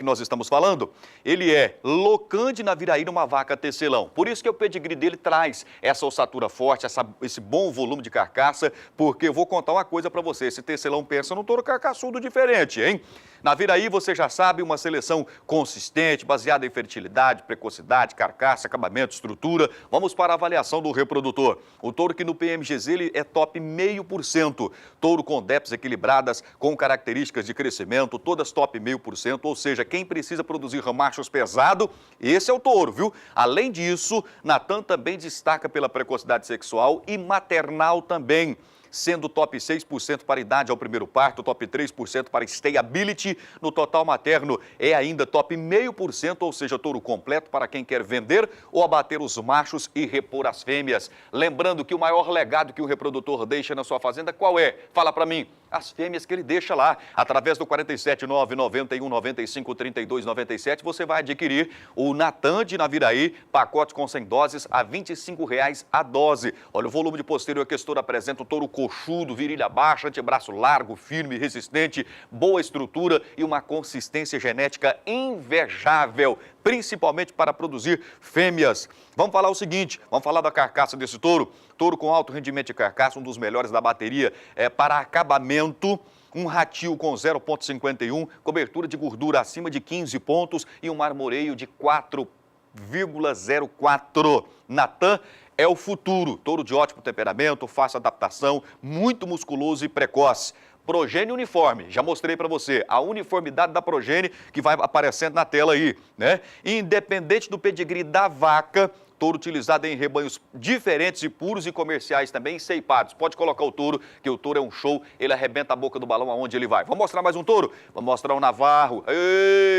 nós estamos falando, ele é Locan de Naviraí numa vaca tecelão. Por isso que o pedigree dele traz essa ossatura forte, esse bom volume de carcaça, porque eu vou contar uma coisa para você, esse tecelão pensa num touro carcaçudo diferente, hein? Naviraí, você já sabe, uma seleção consistente, baseada em fertilidade, precocidade, carcaça, acabamento, estrutura. Vamos para a avaliação do reprodutor. O touro que no PMGZ ele é top 0,5%. Touro com DEPs equilibradas, com características de crescimento, todas top 0,5%. Ou seja, quem precisa produzir machos pesado, esse é o touro, viu? Além disso, Natan também destaca pela precocidade sexual e maternal também. sendo top 6% para idade ao primeiro parto, top 3% para stayability. No total materno é ainda top 0,5%, ou seja, touro completo para quem quer vender ou abater os machos e repor as fêmeas. Lembrando que o maior legado que o reprodutor deixa na sua fazenda, qual é? Fala para mim. As fêmeas que ele deixa lá, através do 47991953297, você vai adquirir o Natan de Naviraí, pacote com 100 doses a R$ 25,00 a dose. Olha, o volume de posterior questor apresenta um touro coxudo, virilha baixa, antebraço largo, firme, resistente, boa estrutura e uma consistência genética invejável, principalmente para produzir fêmeas. Vamos falar o seguinte, vamos falar da carcaça desse touro. Touro com alto rendimento de carcaça, um dos melhores da bateria, para acabamento, um ratio com 0,51, cobertura de gordura acima de 15 pontos e um marmoreio de 4,04. Natan é o futuro, touro de ótimo temperamento, fácil adaptação, muito musculoso e precoce. Progênie uniforme, já mostrei para você a uniformidade da progênie que vai aparecendo na tela aí, né? Independente do pedigree da vaca, touro utilizado em rebanhos diferentes e puros e comerciais também, ceipados. Pode colocar o touro, que o touro é um show, ele arrebenta a boca do balão aonde ele vai. Vamos mostrar mais um touro? Vamos mostrar um navarro.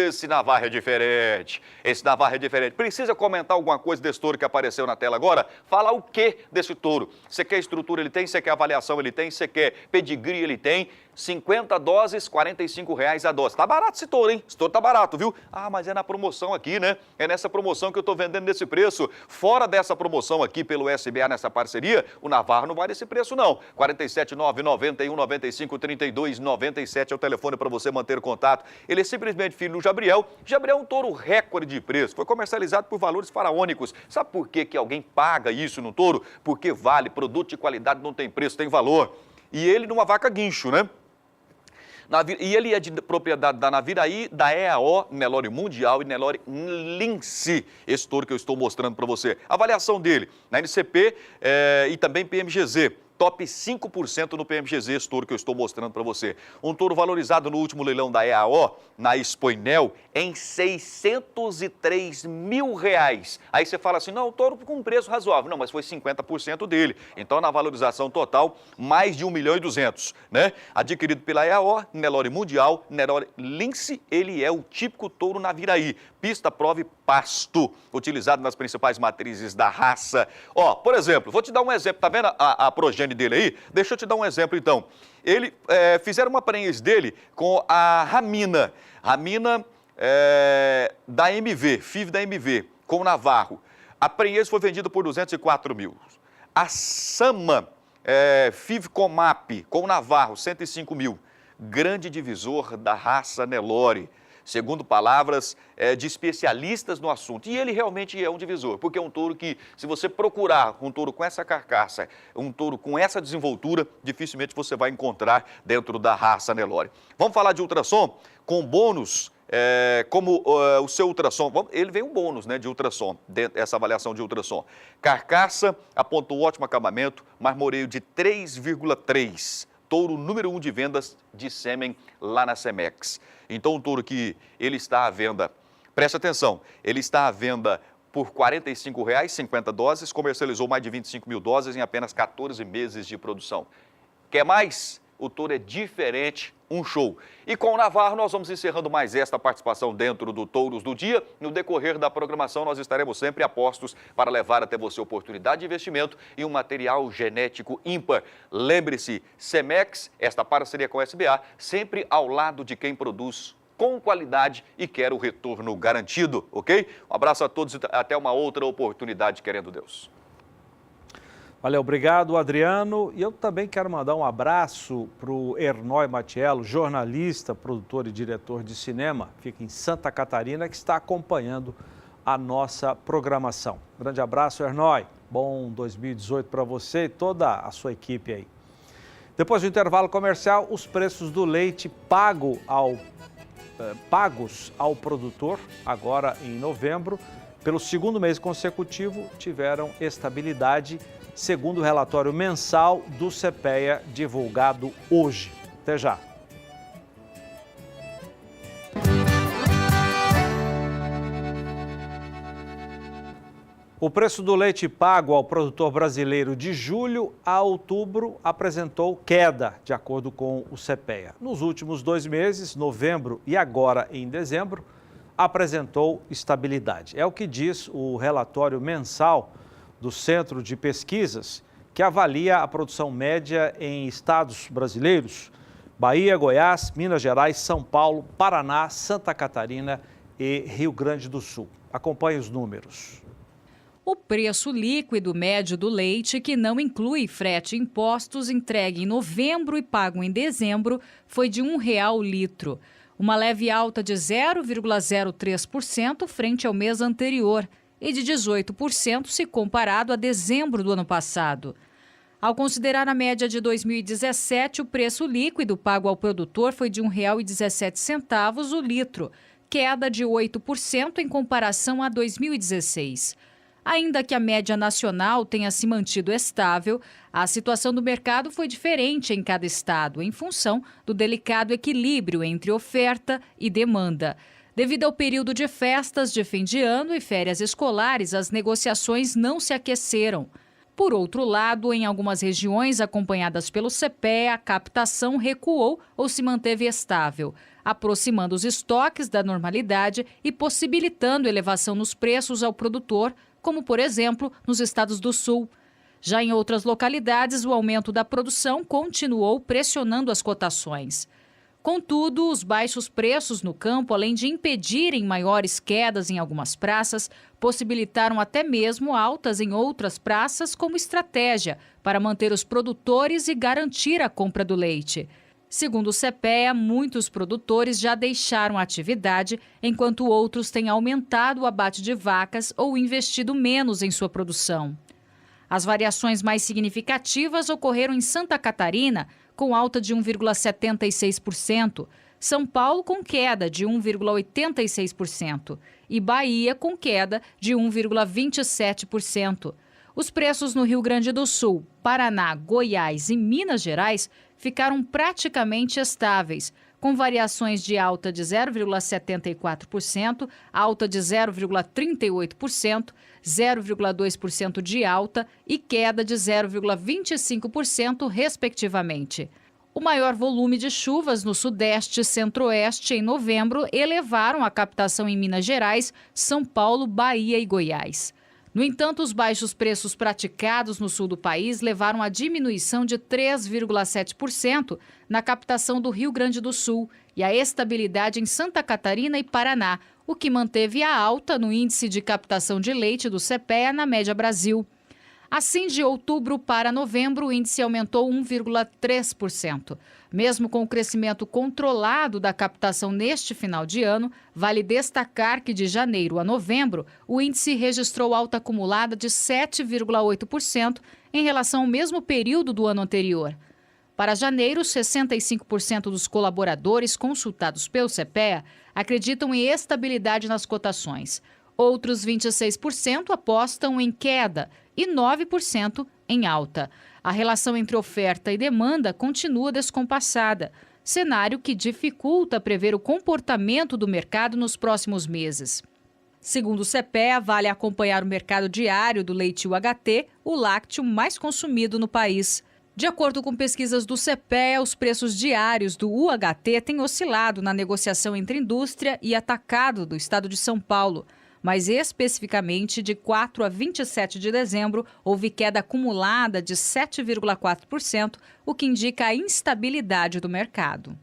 Esse navarro é diferente. Esse navarro é diferente. Precisa comentar alguma coisa desse touro que apareceu na tela agora? Fala o que desse touro? Você quer estrutura, ele tem. Você quer avaliação, ele tem. Você quer pedigree, ele tem. 50 doses, R$ 45,00 a dose. Tá barato esse touro, hein? Esse touro tá barato, viu? Ah, mas é na promoção aqui, né? É nessa promoção que eu tô vendendo nesse preço. Fora dessa promoção aqui pelo SBA, nessa parceria, o navarro não vai nesse preço, não. 47991953297 é o telefone para você manter contato. Ele é simplesmente filho do Jabriel. Jabriel é um touro recorde de preço. Foi comercializado por valores faraônicos. Sabe por que alguém paga isso no touro? Porque vale. Produto de qualidade não tem preço, tem valor. E ele numa vaca guincho, né? E ele é de propriedade da Naviraí, da EAO, Nelore Mundial e Nelore Lince, esse touro que eu estou mostrando para você. A avaliação dele na NCP e também PMGZ. Top 5% no PMGZ, esse touro que eu estou mostrando para você. Um touro valorizado no último leilão da EAO, na Expoinel, em R$ 603.000. Aí você fala assim, não, o touro com um preço razoável. Não, mas foi 50% dele. Então, na valorização total, mais de R$ 1.200.000, né? Adquirido pela EAO, Nelore Mundial, Nelore Lince, ele é o típico touro Naviraí. Pista, prova e pasto, utilizado nas principais matrizes da raça. Ó, por exemplo, vou te dar um exemplo, tá vendo a progênie dele aí? Deixa eu te dar um exemplo, então. Ele, fizeram uma prenhez dele com a Ramina da MV, FIV da MV, com o navarro. A prenhez foi vendida por 204 mil. A Sama, FIV Comap, com o navarro, 105 mil. Grande divisor da raça Nelore. Segundo palavras de especialistas no assunto. E ele realmente é um divisor, porque é um touro que, se você procurar um touro com essa carcaça, um touro com essa desenvoltura, dificilmente você vai encontrar dentro da raça Nelore. Vamos falar de ultrassom com bônus, como o seu ultrassom. Ele vem um bônus, né, de ultrassom, essa avaliação de ultrassom. Carcaça apontou ótimo acabamento, marmoreio de 3,3. Touro número 1 de vendas de sêmen lá na Semex. Então, um touro que ele está à venda, preste atenção, ele está à venda por R$ 45,00, 50 doses, comercializou mais de 25 mil doses em apenas 14 meses de produção. Quer mais? O touro é diferente, um show. E com o navarro nós vamos encerrando mais esta participação dentro do Touros do Dia. No decorrer da programação nós estaremos sempre a postos para levar até você oportunidade de investimento e um material genético ímpar. Lembre-se, Semex, esta parceria com a SBA, sempre ao lado de quem produz com qualidade e quer o retorno garantido, ok? Um abraço a todos e até uma outra oportunidade, querendo Deus. Valeu, obrigado, Adriano. E eu também quero mandar um abraço para o Ernói Matiello, jornalista, produtor e diretor de cinema, fica em Santa Catarina, que está acompanhando a nossa programação. Grande abraço, Ernói. Bom 2018 para você e toda a sua equipe aí. Depois do intervalo comercial, os preços do leite pagos ao produtor, agora em novembro, pelo segundo mês consecutivo, tiveram estabilidade, segundo o relatório mensal do CPEA divulgado hoje. Até já. O preço do leite pago ao produtor brasileiro de julho a outubro apresentou queda, de acordo com o CPEA. Nos últimos 2 meses, novembro e agora em dezembro, apresentou estabilidade. É o que diz o relatório mensal do Centro de Pesquisas, que avalia a produção média em estados brasileiros: Bahia, Goiás, Minas Gerais, São Paulo, Paraná, Santa Catarina e Rio Grande do Sul. Acompanhe os números. O preço líquido médio do leite, que não inclui frete e impostos, entregue em novembro e pago em dezembro, foi de R$ 1,00 o litro. Uma leve alta de 0,03% frente ao mês anterior e de 18% se comparado a dezembro do ano passado. Ao considerar a média de 2017, o preço líquido pago ao produtor foi de R$ 1,17 o litro, queda de 8% em comparação a 2016. Ainda que a média nacional tenha se mantido estável, a situação do mercado foi diferente em cada estado, em função do delicado equilíbrio entre oferta e demanda. Devido ao período de festas de fim de ano e férias escolares, as negociações não se aqueceram. Por outro lado, em algumas regiões acompanhadas pelo CPEA, a captação recuou ou se manteve estável, aproximando os estoques da normalidade e possibilitando elevação nos preços ao produtor, como, por exemplo, nos estados do Sul. Já em outras localidades, o aumento da produção continuou pressionando as cotações. Contudo, os baixos preços no campo, além de impedirem maiores quedas em algumas praças, possibilitaram até mesmo altas em outras praças como estratégia para manter os produtores e garantir a compra do leite. Segundo o CPEA, muitos produtores já deixaram a atividade, enquanto outros têm aumentado o abate de vacas ou investido menos em sua produção. As variações mais significativas ocorreram em Santa Catarina, com alta de 1,76%, São Paulo com queda de 1,86% e Bahia com queda de 1,27%. Os preços no Rio Grande do Sul, Paraná, Goiás e Minas Gerais ficaram praticamente estáveis, com variações de alta de 0,74%, alta de 0,38%, 0,2% de alta e queda de 0,25%, respectivamente. O maior volume de chuvas no Sudeste e Centro-Oeste em novembro elevaram a captação em Minas Gerais, São Paulo, Bahia e Goiás. No entanto, os baixos preços praticados no sul do país levaram à diminuição de 3,7% na captação do Rio Grande do Sul e à estabilidade em Santa Catarina e Paraná, o que manteve a alta no índice de captação de leite do CPEA na média Brasil. Assim, de outubro para novembro, o índice aumentou 1,3%. Mesmo com o crescimento controlado da captação neste final de ano, vale destacar que de janeiro a novembro, o índice registrou alta acumulada de 7,8% em relação ao mesmo período do ano anterior. Para janeiro, 65% dos colaboradores consultados pelo CPEA acreditam em estabilidade nas cotações. Outros 26% apostam em queda e 9% em alta. A relação entre oferta e demanda continua descompassada, cenário que dificulta prever o comportamento do mercado nos próximos meses. Segundo o CPEA, vale acompanhar o mercado diário do leite UHT, o lácteo mais consumido no país. De acordo com pesquisas do CPEA, os preços diários do UHT têm oscilado na negociação entre indústria e atacado do estado de São Paulo. Mas especificamente de 4 a 27 de dezembro, houve queda acumulada de 7,4%, o que indica a instabilidade do mercado.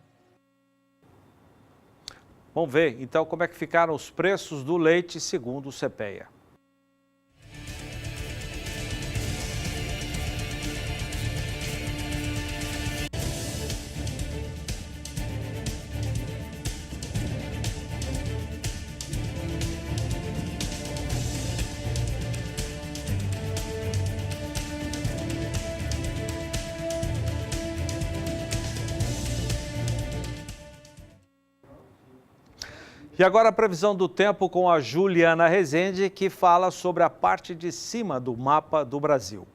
Vamos ver, então, como é que ficaram os preços do leite segundo o CPEA. E agora a previsão do tempo com a Juliana Rezende, que fala sobre a parte de cima do mapa do Brasil.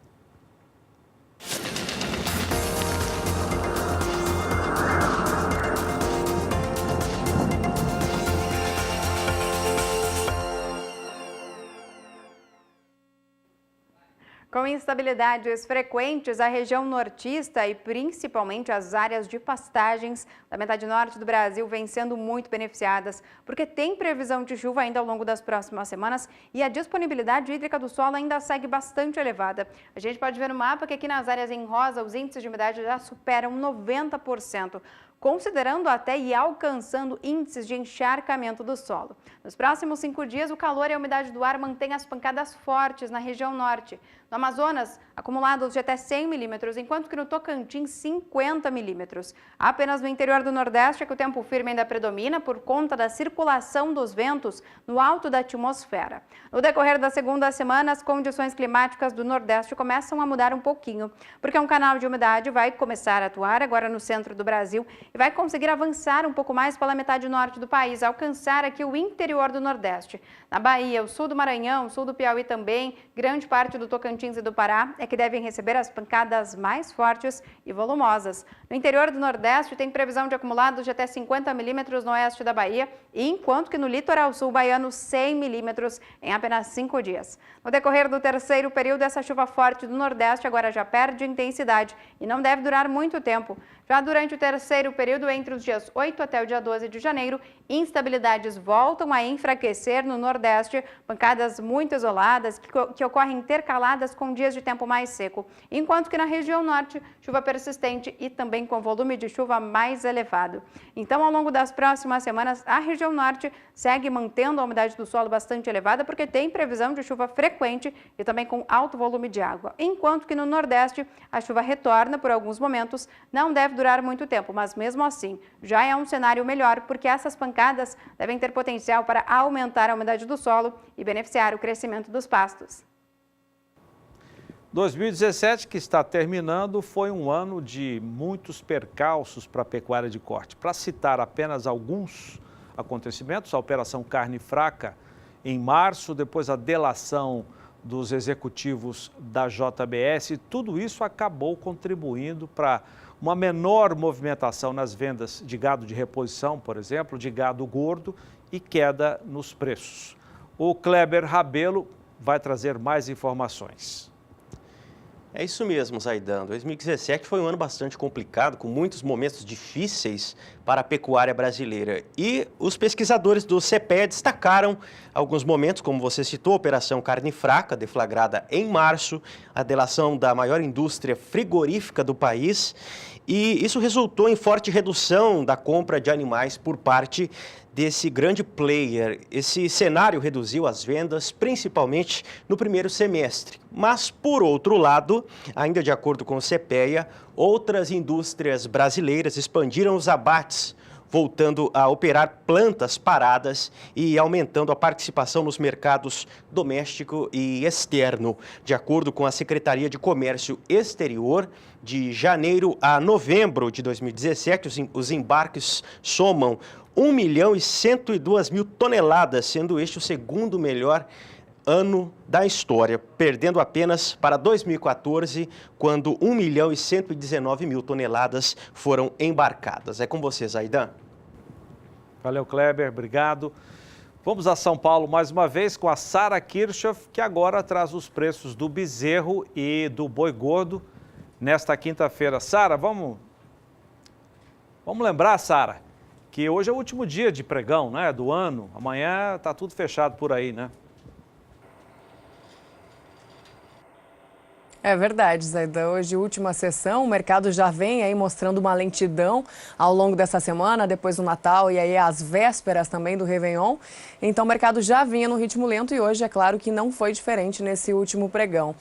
Com instabilidades frequentes, a região nortista e principalmente as áreas de pastagens da metade norte do Brasil vêm sendo muito beneficiadas, porque tem previsão de chuva ainda ao longo das próximas semanas e a disponibilidade hídrica do solo ainda segue bastante elevada. A gente pode ver no mapa que aqui nas áreas em rosa os índices de umidade já superam 90%. Considerando até e alcançando índices de encharcamento do solo. Nos próximos 5 dias, o calor e a umidade do ar mantêm as pancadas fortes na região norte. No Amazonas, acumulados de até 100 milímetros, enquanto que no Tocantins, 50 milímetros. Apenas no interior do Nordeste é que o tempo firme ainda predomina por conta da circulação dos ventos no alto da atmosfera. No decorrer da segunda semana, as condições climáticas do Nordeste começam a mudar um pouquinho, porque um canal de umidade vai começar a atuar agora no centro do Brasil e vai conseguir avançar um pouco mais pela metade norte do país, alcançar aqui o interior do Nordeste. Na Bahia, o sul do Maranhão, o sul do Piauí também, grande parte do Tocantins e do Pará é que devem receber as pancadas mais fortes e volumosas. No interior do Nordeste tem previsão de acumulados de até 50 milímetros no oeste da Bahia, enquanto que no litoral sul baiano 100 milímetros em apenas 5 dias. No decorrer do terceiro período, essa chuva forte do Nordeste agora já perde intensidade e não deve durar muito tempo. Já durante o terceiro período, entre os dias 8 até o dia 12 de janeiro, instabilidades voltam a enfraquecer no Nordeste, pancadas muito isoladas que ocorrem intercaladas com dias de tempo mais seco, enquanto que na região norte, chuva persistente e também com volume de chuva mais elevado. Então, ao longo das próximas semanas, a região norte segue mantendo a umidade do solo bastante elevada, porque tem previsão de chuva frequente e também com alto volume de água, enquanto que no Nordeste, a chuva retorna por alguns momentos, não deve durar muito tempo, mas mesmo assim, já é um cenário melhor, porque essas pancadas devem ter potencial para aumentar a umidade do solo e beneficiar o crescimento dos pastos. 2017, que está terminando, foi um ano de muitos percalços para a pecuária de corte. Para citar apenas alguns acontecimentos, a Operação Carne Fraca em março, depois a delação dos executivos da JBS, tudo isso acabou contribuindo para uma menor movimentação nas vendas de gado de reposição, por exemplo, de gado gordo e queda nos preços. O Kleber Rabelo vai trazer mais informações. É isso mesmo, Zaidan. 2017 foi um ano bastante complicado, com muitos momentos difíceis para a pecuária brasileira. E os pesquisadores do CPEA destacaram alguns momentos, como você citou, a Operação Carne Fraca, deflagrada em março, a delação da maior indústria frigorífica do país, e isso resultou em forte redução da compra de animais por parte desse grande player. Esse cenário reduziu as vendas, principalmente no primeiro semestre. Mas, por outro lado, ainda de acordo com o CPEA, outras indústrias brasileiras expandiram os abates, voltando a operar plantas paradas e aumentando a participação nos mercados doméstico e externo. De acordo com a Secretaria de Comércio Exterior, de janeiro a novembro de 2017, os embarques somam 1.102.000 toneladas, sendo este o segundo melhor ano da história, perdendo apenas para 2014, quando 1.119.000 toneladas foram embarcadas. É com você, Zaidan. Valeu, Kleber, obrigado. Vamos a São Paulo mais uma vez com a Sara Kirchhoff, que agora traz os preços do bezerro e do boi gordo nesta quinta-feira. Sara, vamos lembrar, Sara, que hoje é o último dia de pregão, né, do ano. Amanhã está tudo fechado por aí, né? É verdade, Zaidan. Hoje, última sessão, o mercado já vem aí mostrando uma lentidão ao longo dessa semana, depois do Natal e aí as vésperas também do Réveillon. Então, o mercado já vinha no ritmo lento e hoje, é claro que não foi diferente nesse último pregão.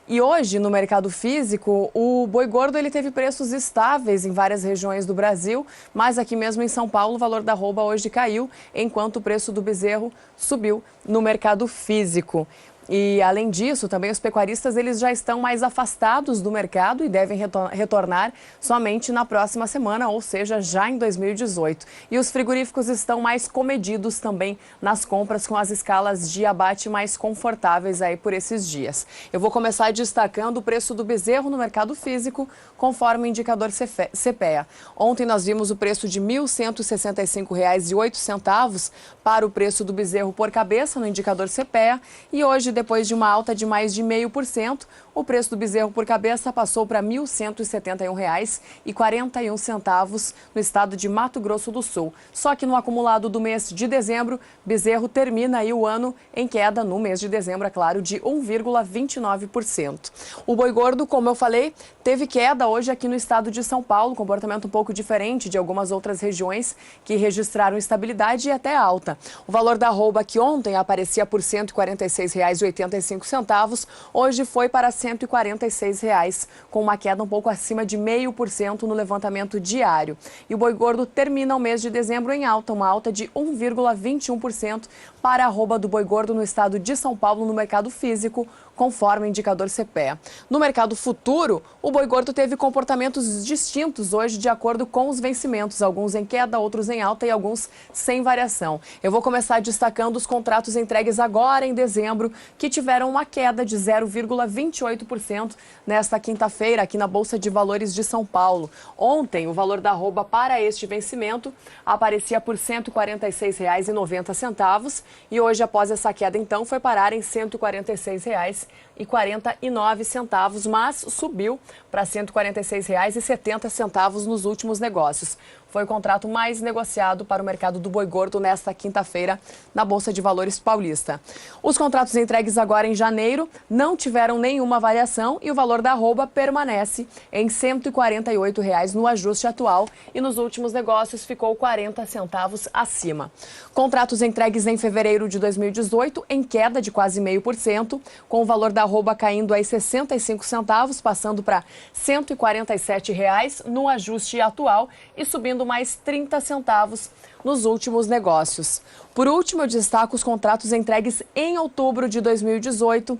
E hoje, no mercado físico, o boi gordo ele teve preços estáveis em várias regiões do Brasil, mas aqui mesmo em São Paulo o valor da arroba hoje caiu, enquanto o preço do bezerro subiu no mercado físico. E, além disso, também os pecuaristas eles já estão mais afastados do mercado e devem retornar somente na próxima semana, ou seja, já em 2018. E os frigoríficos estão mais comedidos também nas compras, com as escalas de abate mais confortáveis aí por esses dias. Eu vou começar destacando o preço do bezerro no mercado físico, conforme o indicador CPEA. Ontem nós vimos o preço de R$ 1.165,08 para o preço do bezerro por cabeça no indicador CPEA e hoje Hoje, depois de uma alta de mais de 0,5%, o preço do bezerro por cabeça passou para R$ 1.171,41 no estado de Mato Grosso do Sul. Só que no acumulado do mês de dezembro, bezerro termina aí o ano em queda no mês de dezembro, é claro, de 1,29%. O boi gordo, como eu falei, teve queda hoje aqui no estado de São Paulo, comportamento um pouco diferente de algumas outras regiões que registraram estabilidade e até alta. O valor da arroba, que ontem aparecia por R$ 146,85, hoje foi para R$ 146, com uma queda um pouco acima de 0,5% no levantamento diário. E o boi gordo termina o mês de dezembro em alta, uma alta de 1,21% para a arroba do boi gordo no estado de São Paulo no mercado físico, conforme o indicador CPEA. No mercado futuro, o boi gordo teve comportamentos distintos hoje de acordo com os vencimentos, alguns em queda, outros em alta e alguns sem variação. Eu vou começar destacando os contratos entregues agora em dezembro, que tiveram uma queda de 0,28% nesta quinta-feira aqui na Bolsa de Valores de São Paulo. Ontem, o valor da arroba para este vencimento aparecia por R$ 146,90 e hoje, após essa queda, então, foi parar em R$ 146,49, mas subiu para R$ 146,70 nos últimos negócios. Foi o contrato mais negociado para o mercado do boi gordo nesta quinta-feira na Bolsa de Valores paulista. Os contratos entregues agora em janeiro não tiveram nenhuma variação e o valor da arroba permanece em R$ 148,00 no ajuste atual e nos últimos negócios ficou 40 centavos acima. Contratos entregues em fevereiro de 2018 em queda de quase 0,5%, com o valor da arroba caindo aí 65 centavos, passando para R$ 147,00 no ajuste atual e subindo mais 30 centavos nos últimos negócios. Por último, eu destaco os contratos entregues em outubro de 2018,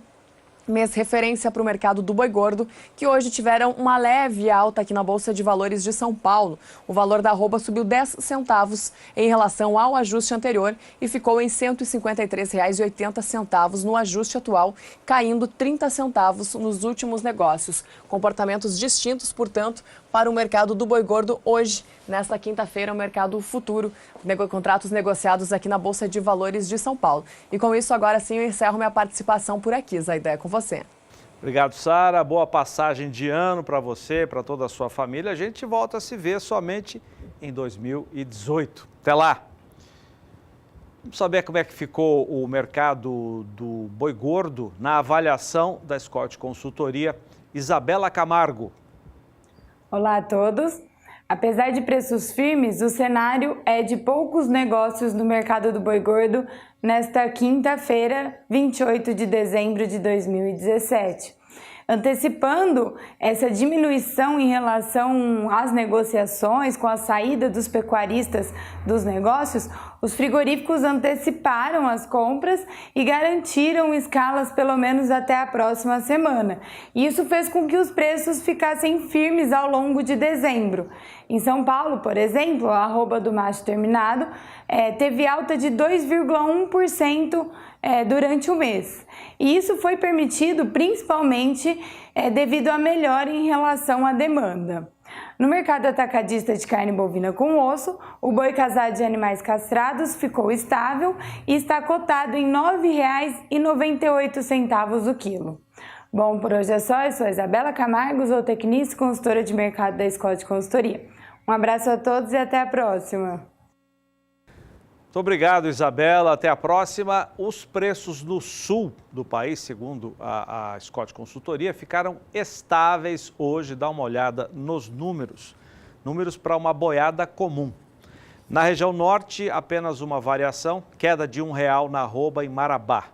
mês referência para o mercado do boi gordo, que hoje tiveram uma leve alta aqui na Bolsa de Valores de São Paulo. O valor da arroba subiu 10 centavos em relação ao ajuste anterior e ficou em R$ 153,80 no ajuste atual, caindo 30 centavos nos últimos negócios. Comportamentos distintos, portanto, para o mercado do boi gordo hoje, nesta quinta-feira, o mercado futuro, contratos negociados aqui na Bolsa de Valores de São Paulo. E com isso, agora sim, eu encerro minha participação por aqui. Zaidé, com você. Obrigado, Sara. Boa passagem de ano para você, para toda a sua família. A gente volta a se ver somente em 2018. Até lá! Vamos saber como é que ficou o mercado do boi gordo na avaliação da Scott Consultoria. Isabela Camargo. Olá a todos. Apesar de preços firmes, o cenário é de poucos negócios no mercado do boi gordo nesta quinta-feira, 28 de dezembro de 2017. Antecipando essa diminuição em relação às negociações com a saída dos pecuaristas dos negócios, os frigoríficos anteciparam as compras e garantiram escalas pelo menos até a próxima semana. Isso fez com que os preços ficassem firmes ao longo de dezembro. Em São Paulo, por exemplo, a arroba do macho terminado teve alta de 2,1% durante o mês. E isso foi permitido principalmente devido à melhora em relação à demanda. No mercado atacadista de carne bovina com osso, o boi casado de animais castrados ficou estável e está cotado em R$ 9,98 o quilo. Bom, por hoje é só. Eu sou a Isabela Camargo, zootecnista e consultora de mercado da Scott Consultoria. Um abraço a todos e até a próxima. Muito obrigado, Isabela. Até a próxima. Os preços no sul do país, segundo a Scott Consultoria, ficaram estáveis hoje. Dá uma olhada nos números. Números para uma boiada comum. Na região norte, apenas uma variação, queda de R$1 na arroba em Marabá.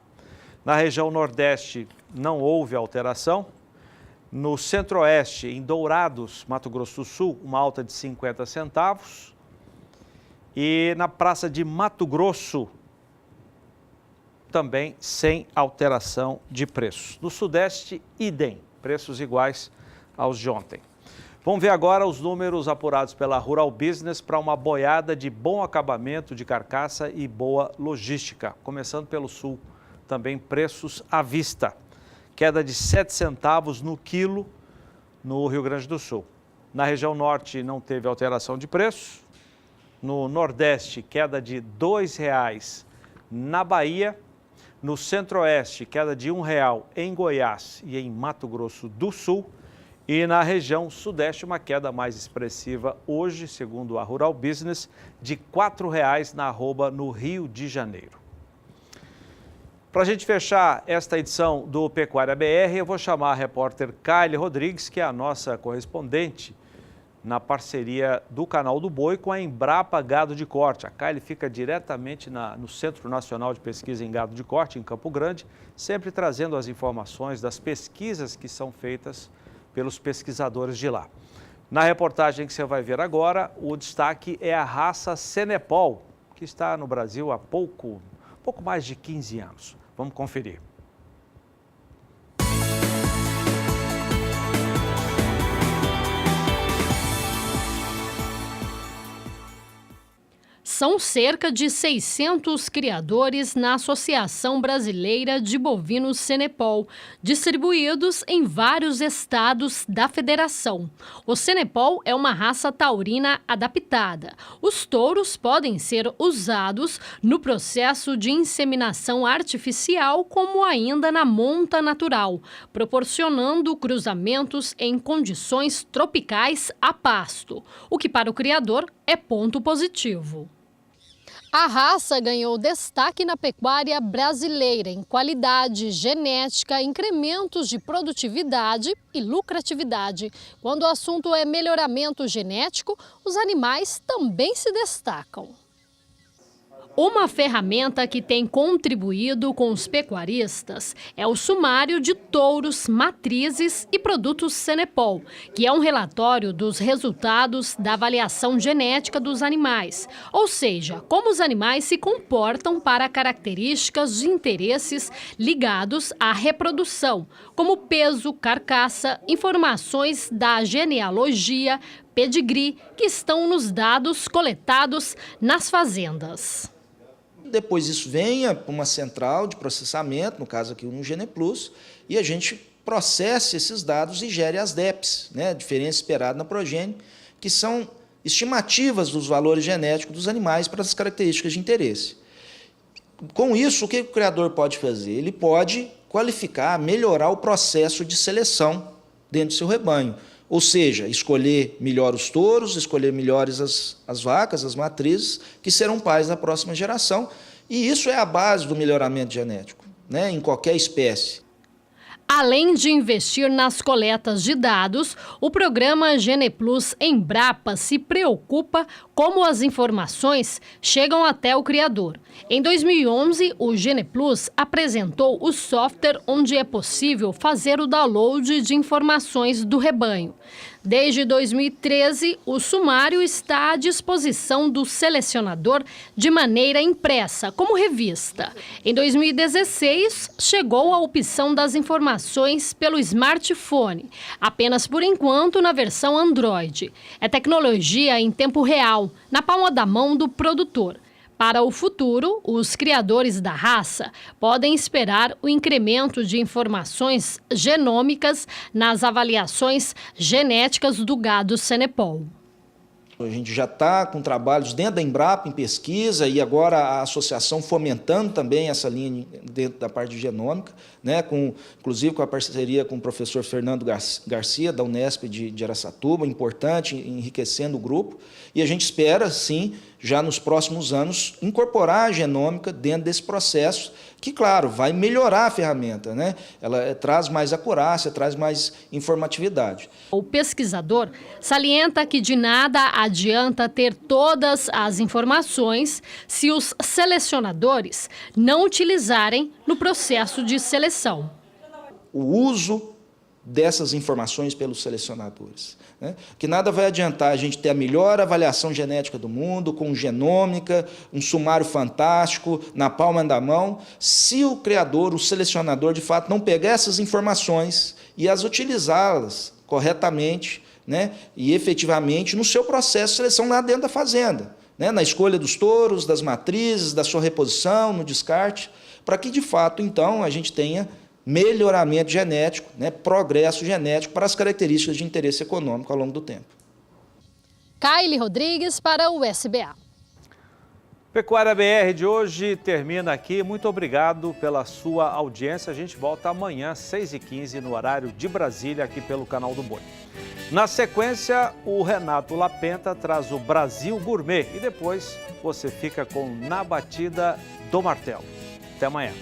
Na região nordeste, não houve alteração. No centro-oeste, em Dourados, Mato Grosso do Sul, uma alta de 50 centavos. E na Praça de Mato Grosso, também sem alteração de preços. No Sudeste, idem, preços iguais aos de ontem. Vamos ver agora os números apurados pela Rural Business para uma boiada de bom acabamento de carcaça e boa logística. Começando pelo Sul, também preços à vista. Queda de 7 centavos no quilo no Rio Grande do Sul. Na região Norte não teve alteração de preço. No Nordeste, queda de R$ 2,00 na Bahia. No Centro-Oeste, queda de R$1 em Goiás e em Mato Grosso do Sul. E na região Sudeste, uma queda mais expressiva hoje, segundo a Rural Business, de R$4 na arroba no Rio de Janeiro. Para a gente fechar esta edição do Pecuária BR, eu vou chamar a repórter Kylie Rodrigues, que é a nossa correspondente na parceria do Canal do Boi com a Embrapa Gado de Corte. A Kylie fica diretamente no Centro Nacional de Pesquisa em Gado de Corte, em Campo Grande, sempre trazendo as informações das pesquisas que são feitas pelos pesquisadores de lá. Na reportagem que você vai ver agora, o destaque é a raça Senepol, que está no Brasil há pouco mais de 15 anos. Vamos conferir. São cerca de 600 criadores na Associação Brasileira de Bovinos Senepol, distribuídos em vários estados da federação. O Senepol é uma raça taurina adaptada. Os touros podem ser usados no processo de inseminação artificial, como ainda na monta natural, proporcionando cruzamentos em condições tropicais a pasto, o que para o criador é ponto positivo. A raça ganhou destaque na pecuária brasileira em qualidade, genética, incrementos de produtividade e lucratividade. Quando o assunto é melhoramento genético, os animais também se destacam. Uma ferramenta que tem contribuído com os pecuaristas é o sumário de touros, matrizes e produtos Senepol, que é um relatório dos resultados da avaliação genética dos animais, ou seja, como os animais se comportam para características de interesses ligados à reprodução, como peso, carcaça, informações da genealogia, pedigree, que estão nos dados coletados nas fazendas. Depois isso venha para uma central de processamento, no caso aqui no GenePlus, e a gente processa esses dados e gere as DEPs, né, diferença esperada na progênie, que são estimativas dos valores genéticos dos animais para as características de interesse. Com isso, o que o criador pode fazer? Ele pode qualificar, melhorar o processo de seleção dentro do seu rebanho. Ou seja, escolher melhor os touros, escolher melhores as vacas, as matrizes, que serão pais da próxima geração. E isso é a base do melhoramento genético, né, em qualquer espécie. Além de investir nas coletas de dados, o programa GenePlus Embrapa se preocupa como as informações chegam até o criador. Em 2011, o GenePlus apresentou o software onde é possível fazer o download de informações do rebanho. Desde 2013, o sumário está à disposição do selecionador de maneira impressa, como revista. Em 2016, chegou a opção das informações pelo smartphone, apenas por enquanto na versão Android. É tecnologia em tempo real, na palma da mão do produtor. Para o futuro, os criadores da raça podem esperar o incremento de informações genômicas nas avaliações genéticas do gado Senepol. A gente já está com trabalhos dentro da Embrapa em pesquisa e agora a associação fomentando também essa linha dentro da parte de genômica, né, inclusive com a parceria com o professor Fernando Garcia, da Unesp de Araçatuba, importante, enriquecendo o grupo. E a gente espera, sim, já nos próximos anos, incorporar a genômica dentro desse processo, que, claro, vai melhorar a ferramenta, né? Ela traz mais acurácia, traz mais informatividade. O pesquisador salienta que de nada adianta ter todas as informações se os selecionadores não utilizarem no processo de seleção. O uso dessas informações pelos selecionadores, né? Que nada vai adiantar a gente ter a melhor avaliação genética do mundo, com genômica, um sumário fantástico, na palma da mão, se o criador, o selecionador, de fato, não pegar essas informações e as utilizá-las corretamente, né, e efetivamente no seu processo de seleção lá dentro da fazenda, né, na escolha dos touros, das matrizes, da sua reposição, no descarte, para que, de fato, então, a gente tenha melhoramento genético, né, progresso genético para as características de interesse econômico ao longo do tempo. Kylie Rodrigues para o SBA. Pecuária BR de hoje termina aqui. Muito obrigado pela sua audiência. A gente volta amanhã, 6h15, no horário de Brasília, aqui pelo Canal do Boi. Na sequência, o Renato Lapenta traz o Brasil Gourmet e depois você fica com Na Batida do Martelo. Até amanhã.